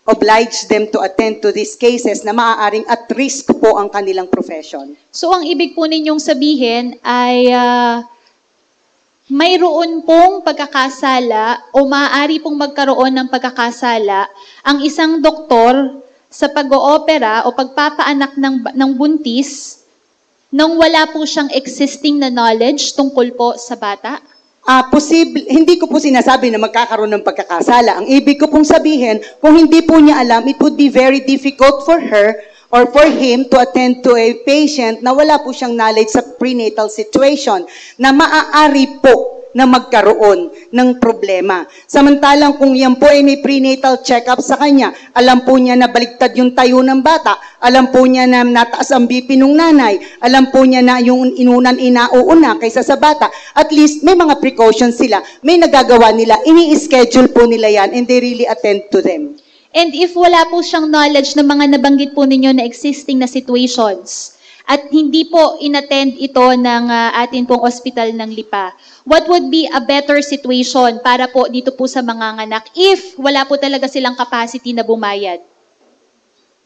oblige them to attend to these cases na maaaring at risk po ang kanilang profession. So ang ibig po ninyong sabihin ay mayroon pong pagkakasala o maaari pong magkaroon ng pagkakasala ang isang doktor sa pag-oopera o pagpapaanak ng buntis nang wala po siyang existing na knowledge tungkol po sa bata? Posible, hindi ko po sinasabi na magkakaroon ng pagkakasala. Ang ibig ko pong sabihin, kung hindi po niya alam, it would be very difficult for her or for him to attend to a patient na wala po siyang knowledge sa prenatal situation na maaari po na magkaroon ng problema. Samantalang kung yan po ay may prenatal check-up sa kanya, alam po niya na baligtad yung tayo ng bata, alam po niya na nataas ang BP ng nanay, alam po niya na yung inunan inauuna kaysa sa bata, at least may mga precautions sila, may nagagawa nila, ini-schedule po nila yan and they really attend to them. And if wala po siyang knowledge ng mga nabanggit po ninyo na existing na situations, at hindi po inattend ito ng atin pong ospital ng Lipa, what would be a better situation para po dito po sa mga nganak if wala po talaga silang capacity na bumayad?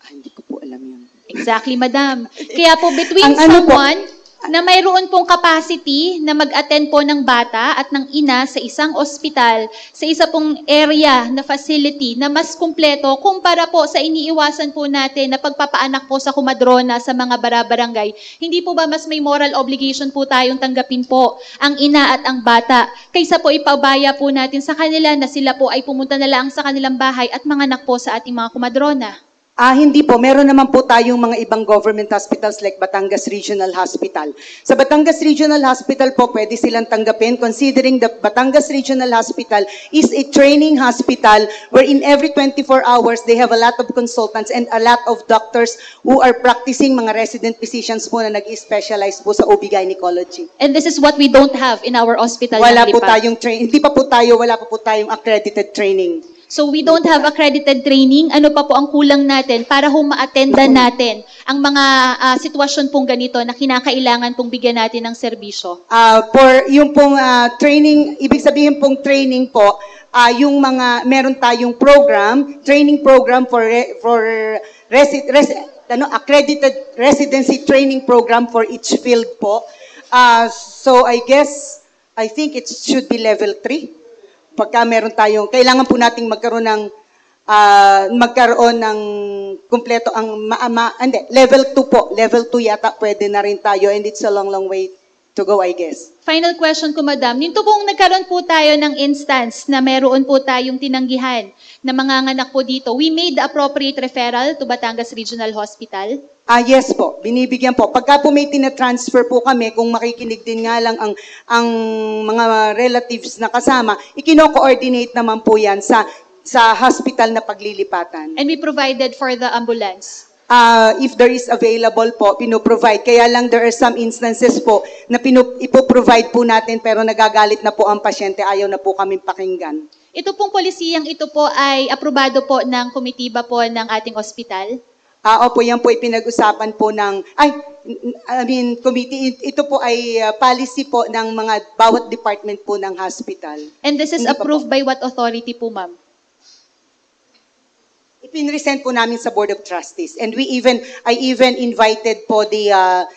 Hindi ko po alam yun. Exactly, madam. Kaya po between someone na mayroon pong capacity na mag-attend po ng bata at ng ina sa isang ospital, sa isa pong area na facility na mas kumpleto kumpara po sa iniiwasan po natin na pagpapaanak po sa kumadrona sa mga barabarangay, hindi po ba mas may moral obligation po tayong tanggapin po ang ina at ang bata kaysa po ipabaya po natin sa kanila na sila po ay pumunta na lang sa kanilang bahay at manganak po sa ating mga kumadrona? Hindi po. Meron naman po tayong mga ibang government hospitals like Batangas Regional Hospital. Sa Batangas Regional Hospital po, pwede silang tanggapin considering the Batangas Regional Hospital is a training hospital where in every 24 hours, they have a lot of consultants and a lot of doctors who are practicing, mga resident physicians po na nag-specialize po sa OB-gynecology. And this is what we don't have in our hospital. Wala po tayong training. Hindi pa po tayo, wala pa po tayong accredited training. So we don't have accredited training. Ano pa po ang kulang natin para ma-attenda natin ang mga sitwasyon pong ganito na kinakailangan pong bigyan natin ng serbisyo? For yung pong training, ibig sabihin pong training po, yung mga meron tayong program, training program for accredited residency training program for each field po. So I think it should be level 3. Pagka meron tayong, kailangan po nating magkaroon ng kumpleto ang level 2 po. Level 2 yata pwede na rin tayo and it's a long way to go, I guess. Final question ko, madam. Nito pong nagkaroon po tayo ng instance na meron po tayong tinanggihan na manganganak po dito, we made the appropriate referral to Batangas Regional Hospital? Yes po, binibigyan po. Pagka po may tina-transfer po kami, kung makikinig din nga lang ang mga relatives na kasama, ikino-coordinate naman po yan sa hospital na paglilipatan. And we provided for the ambulance? If there is available po, pinoprovide. Kaya lang there are some instances po na ipoprovide po natin pero nagagalit na po ang pasyente, ayaw na po kami pakinggan. Ito pong polisiyang ito po ay aprobado po ng komitiba po ng ating ospital? Opo, yan po ay pinag-usapan po committee. Ito po ay policy po ng mga bawat department po ng hospital. And this is approved by what authority po, ma'am? Ipinresent po namin sa Board of Trustees. And I even invited po the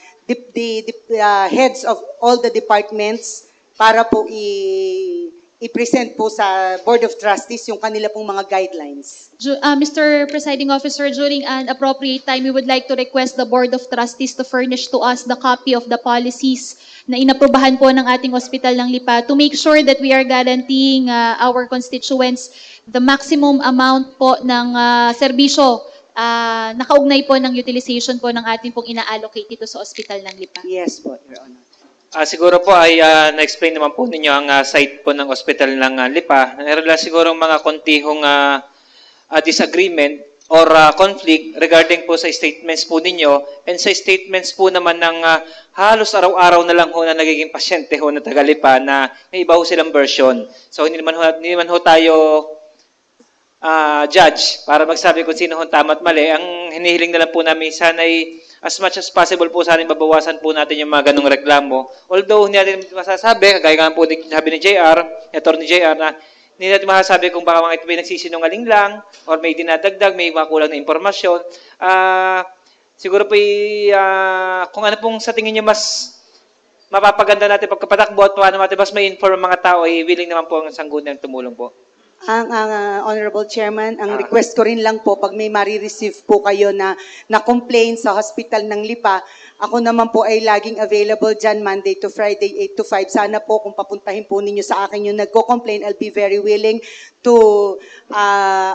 heads of all the departments para po i-present po sa Board of Trustees yung kanila pong mga guidelines. Mr. Presiding Officer, during an appropriate time, we would like to request the Board of Trustees to furnish to us the copy of the policies na inaprubahan po ng ating ospital ng Lipa to make sure that we are guaranteeing our constituents the maximum amount po ng serbisyo nakaugnay po ng utilization po ng ating pong ina-allocate dito sa ospital ng Lipa. Yes po, Your Honor. Siguro po ay na-explain naman po ninyo ang site po ng ospital ng Lipa. Meron lang siguro mga kontihong disagreement or conflict regarding po sa statements po ninyo and sa statements po naman ng halos araw-araw na lang ho na nagiging pasyente ho na taga Lipa na may iba ho silang version. So hindi naman ho tayo judge para magsabi kung sino hong tama at mali. Ang hinihiling na lang po namin sana ay as much as possible po sana mabawasan po natin yung mga ganong reklamo. Although hindi natin masasabi, kagaya nga po sabi ni JR, Attorney JR, na hindi natin masasabi kung baka mga ito may nagsisinungaling lang or may dinadagdag, may mga kulang na impormasyon. Siguro po kung ano pong sa tingin nyo mas mapapaganda natin pagkapatakbo at paano natin mas may inform mga tao, ay willing naman po ang sangguniang tumulong po. Ang Honorable Chairman, ang request ko rin lang po, pag may marireceive po kayo na complaint sa hospital ng Lipa, ako naman po ay laging available dyan Monday to Friday, 8 to 5. Sana po kung papuntahin po ninyo sa akin yung nagko-complain, I'll be very willing to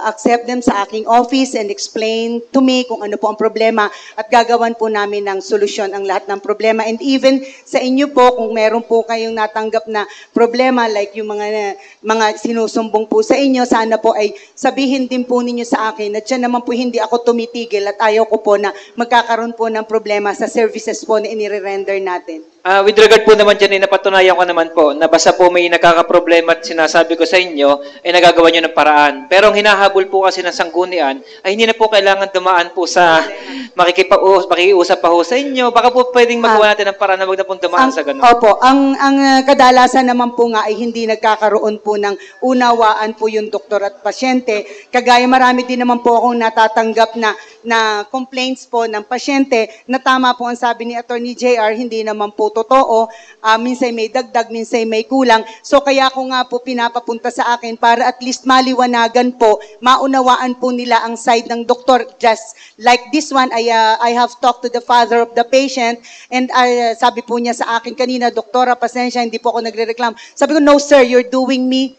accept them sa aking office and explain to me kung ano po ang problema at gagawan po namin ng solusyon ang lahat ng problema. And even sa inyo po, kung meron po kayong natanggap na problema like yung mga sinusumbong po sa inyo, sana po ay sabihin din po ninyo sa akin at siya naman po hindi ako tumitigil at ayaw ko po na magkakaroon po ng problema sa services po na inire-render natin. With regard po naman dyan, napatunayan ko naman po na basta po may nakakaproblema at sinasabi ko sa inyo, ay nagagawa nyo ng paraan. Pero ang hinahabol po kasi ng sanggunian, ay hindi na po kailangan dumaan po sa makikiusap pa ho sa inyo. Baka po pwedeng magawa natin ng paraan na wag na pong dumaan sa ganun. Opo, ang kadalasan naman po nga ay hindi nagkakaroon po ng unawaan po yung doktor at pasyente. Kagaya marami din naman po akong natatanggap na complaints po ng pasyente na tama po ang sabi ni Attorney JR, hindi naman po totoo. Minsan may dagdag, minsan may kulang. So kaya ko nga po pinapapunta sa akin para at least maliwanagan po, maunawaan po nila ang side ng doktor. Just like this one, I have talked to the father of the patient and sabi po niya sa akin kanina, Doktora, pasensya, hindi po ako nagre-reklamo. Sabi ko, no sir, you're doing me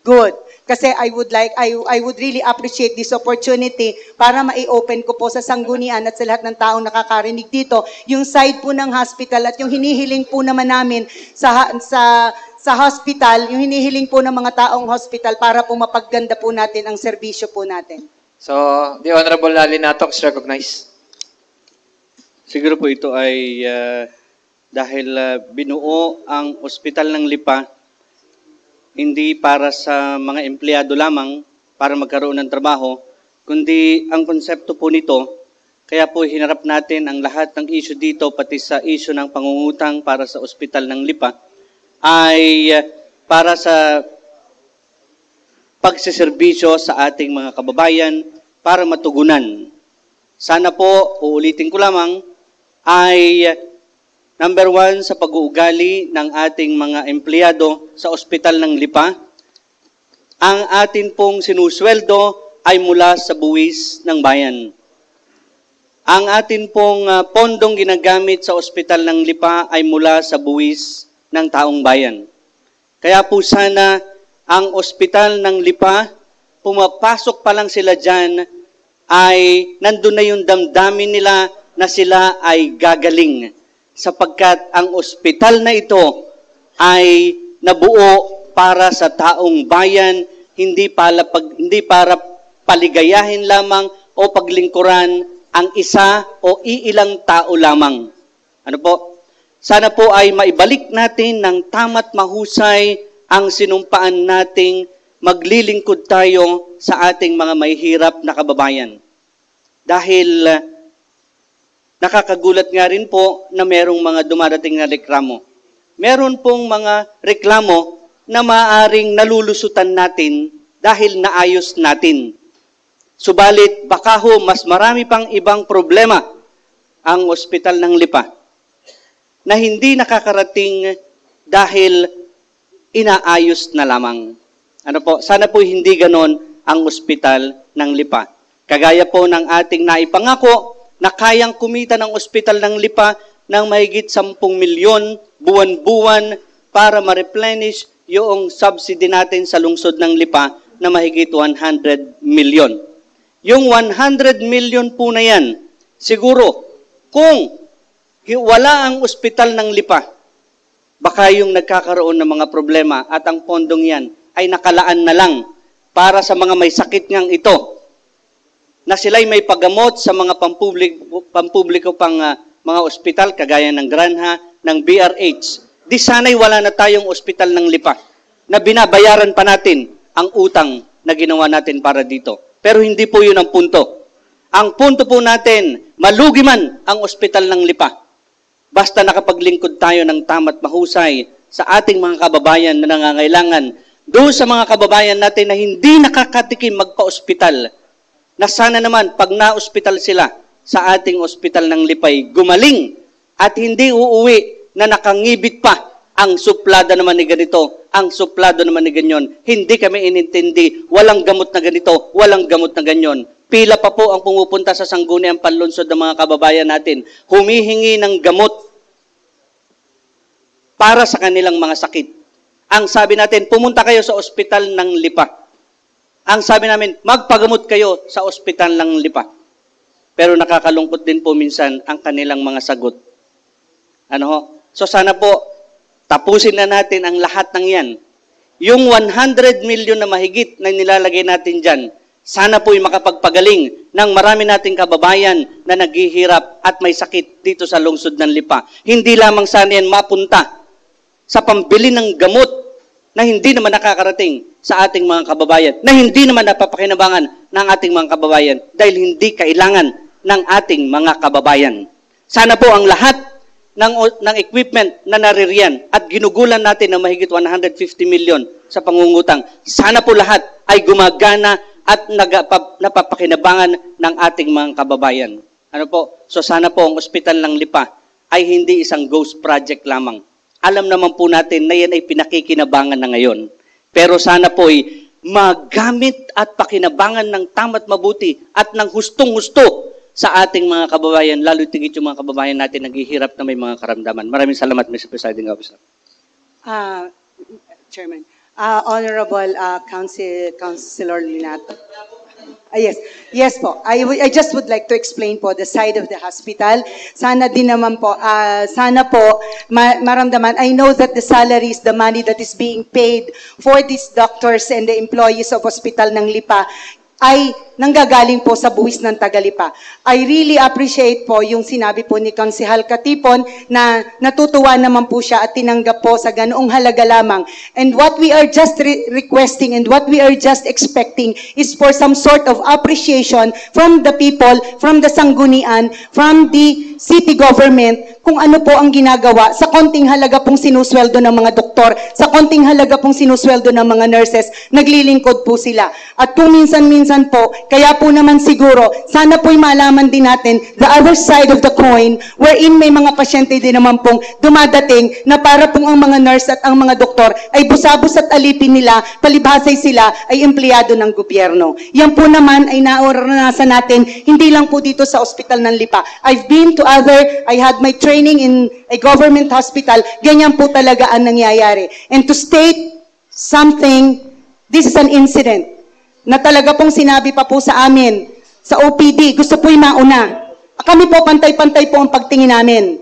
good. Kasi I would really appreciate this opportunity para ma-open ko po sa sanggunian at sa lahat ng taong nakakarinig dito, yung side po ng hospital at yung hinihiling po naman namin sa hospital, yung hinihiling po ng mga taong hospital para po mapagganda po natin ang serbisyo po natin. So, the Honorable Linato is recognized. Siguro po ito ay dahil binuo ang ospital ng Lipa hindi para sa mga empleyado lamang para magkaroon ng trabaho, kundi ang konsepto po nito, kaya po hinarap natin ang lahat ng issue dito, pati sa issue ng pangungutang para sa ospital ng Lipa, ay para sa pagsiservisyo sa ating mga kababayan para matugunan. Sana po, uulitin ko lamang, ay number 1, sa pag-uugali ng ating mga empleyado sa ospital ng Lipa, ang atin pong sinusweldo ay mula sa buwis ng bayan. Ang atin pong pondong ginagamit sa ospital ng Lipa ay mula sa buwis ng taong bayan. Kaya po sana ang ospital ng Lipa, pumapasok pa lang sila dyan, ay nandun na yung damdamin nila na sila ay gagaling. Sapagkat ang ospital na ito ay nabuo para sa taong bayan, hindi para paligayahin lamang o paglingkuran ang isa o iilang tao lamang. Ano po? Sana po ay maibalik natin ng tama't mahusay ang sinumpaan nating maglilingkod tayo sa ating mga mahihirap na kababayan. Dahil nakakagulat nga rin po na merong mga dumadating na reklamo. Meron pong mga reklamo na maaaring nalulusutan natin dahil naayos natin. Subalit, baka ho, mas marami pang ibang problema ang ospital ng Lipa na hindi nakakarating dahil inaayos na lamang. Ano po? Sana po hindi ganon ang ospital ng Lipa. Kagaya po ng ating naipangako na kayang kumita ng ospital ng Lipa ng mahigit 10 milyon buwan-buwan para ma-replenish yung subsidy natin sa lungsod ng Lipa na mahigit 100 milyon. Yung 100 milyon po na yan, siguro, kung wala ang ospital ng Lipa, baka yung nagkakaroon ng mga problema at ang pondong yan ay nakalaan na lang para sa mga may sakit ngang ito, na sila'y may paggamot sa mga pampubliko pang mga ospital, kagaya ng Granha, ng BRH. Di sana'y wala na tayong ospital ng Lipa na binabayaran pa natin ang utang na ginawa natin para dito. Pero hindi po yun ang punto. Ang punto po natin, malugi man ang ospital ng Lipa. Basta nakapaglingkod tayo ng tama't mahusay sa ating mga kababayan na nangangailangan, doon sa mga kababayan natin na hindi nakakatikim magpa-ospital, na sana naman pag na-ospital sila sa ating ospital ng Lipay, gumaling at hindi uuwi na nakangibit pa ang suplada naman ni ganito, ang suplado naman ni ganyan. Hindi kami inintindi, walang gamot na ganito, walang gamot na ganyan. Pila pa po ang pumupunta sa Sangguniang Panlunsod ng mga kababayan natin, humihingi ng gamot para sa kanilang mga sakit. Ang sabi natin, pumunta kayo sa ospital ng Lipa. Ang sabi namin, magpagamot kayo sa ospital ng Lipa. Pero nakakalungkot din po minsan ang kanilang mga sagot. Ano ho? So sana po, tapusin na natin ang lahat ng yan. Yung 100 million na mahigit na nilalagay natin dyan, sana po'y makapagpagaling ng marami nating kababayan na naghihirap at may sakit dito sa lungsod ng Lipa. Hindi lamang sana yan mapunta sa pambili ng gamot na hindi naman nakakarating sa ating mga kababayan, na hindi naman napapakinabangan ng ating mga kababayan dahil hindi kailangan ng ating mga kababayan. Sana po ang lahat ng equipment na naririyan at ginugulan natin ng mahigit 150 million sa pangungutang, sana po lahat ay gumagana at napapakinabangan ng ating mga kababayan. Ano po? So sana po ang ospital ng Lipa ay hindi isang ghost project lamang. Alam naman po natin na yan ay pinakikinabangan na ngayon. Pero sana po ay magamit at pakinabangan ng tama't mabuti at ng hustong-husto sa ating mga kababayan, lalo tigit yung mga kababayan natin naghihirap na may mga karamdaman. Maraming salamat, Mr. Presiding Officer. Chairman. Honorable Councilor Linato. Yes po. I just would like to explain po the side of the hospital. Sana din naman po, sana po maramdaman. I know that the salaries, the money that is being paid for these doctors and the employees of Hospital ng Lipa ay nanggagaling po sa buwis ng Tagalipa. I really appreciate po yung sinabi po ni Konsehal Katipon na natutuwa naman po siya at tinanggap po sa ganoong halaga lamang. And what we are just requesting and what we are just expecting is for some sort of appreciation from the people, from the Sanggunian, from the city government, kung ano po ang ginagawa sa konting halaga pong sinusweldo ng mga doktor, sa konting halaga pong sinusweldo ng mga nurses, naglilingkod po sila. At kung minsan-minsan po, kaya po naman siguro, sana po'y malaman din natin the other side of the coin, wherein may mga pasyente din naman pong dumadating na para pong ang mga nurse at ang mga doktor ay busabos at alipin nila, palibhasay sila ay empleyado ng gobyerno. Yan po naman ay naoranasan natin, hindi lang po dito sa ospital ng Lipa. I had my training in a government hospital, ganyan po talaga ang nangyayari. And to state something, this is an incident na talaga pong sinabi pa po sa amin, sa OPD, gusto po'y mauna. Kami po, pantay-pantay po ang pagtingin namin.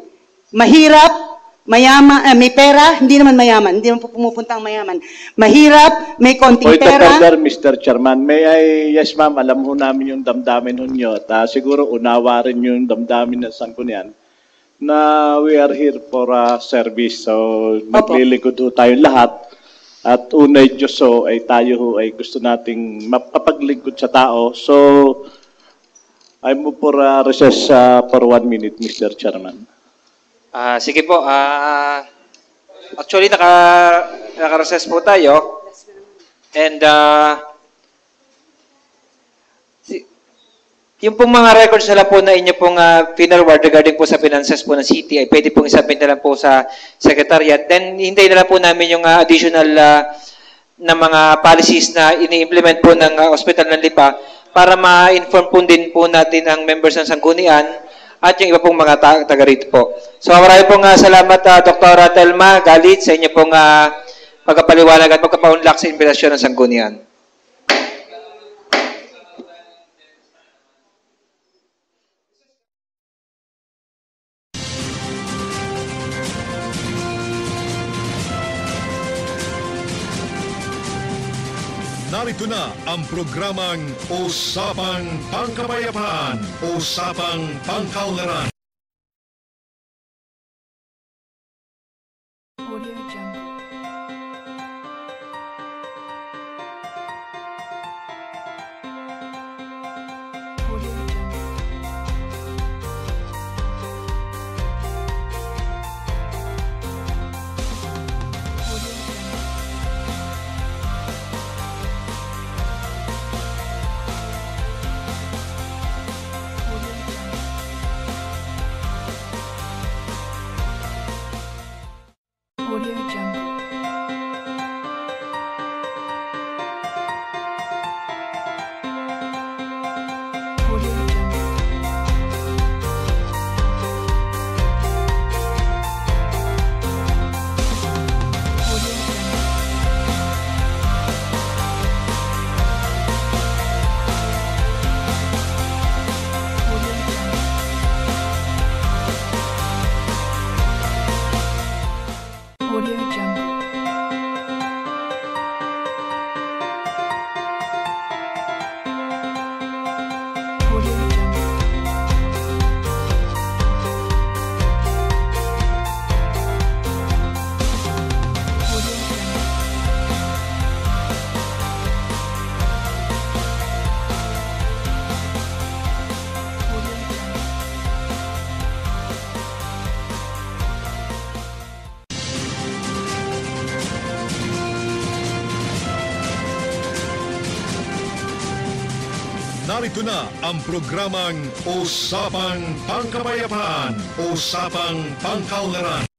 Mahirap, mayaman, may pera, hindi naman mayaman, hindi naman po pumupunta ang mayaman. Mahirap, may konting pera. Point of order, Mr. Chairman. Yes ma'am, alam ho namin yung damdamin ho nyo. At siguro unawa rin yung damdamin ng Sanggunian na we are here for service. So maglilikod ho tayong lahat. At unay Diyos so ay tayo ho ay gusto nating mapapaglingkod sa tao. So I move for recess for 1 minute, Mr. Chairman. Sige po. Actually, naka-recess po tayo. And yung pong mga records na lang po na inyo pong pinarward regarding po sa finances po ng city ay pwede pong isubmit na lang po sa secretariat. Then, hintayin na lang po namin yung additional na mga policies na ini-implement po ng Hospital ng Lipa para ma-inform po din po natin ang members ng Sanggunian at yung iba pong mga taga rito po. So, marami pong salamat, Dr. Telma Galit, sa inyo pong pagkapaliwanag at pagkapaunlak sa imbitasyon ng Sanggunian. Narito na ang programang Usapang Pangkapayapaan, Usapang Pangkaunlaran. Audio Jungle. Audio Jungle. Audio Jungle. Audio Jungle. Audio Jungle. Audio Jungle. Audio Jungle. Audio Jungle. Audio Jungle. Narito na ang programang Usapang Pangkapayapaan, Usapang Pangkaunlaran.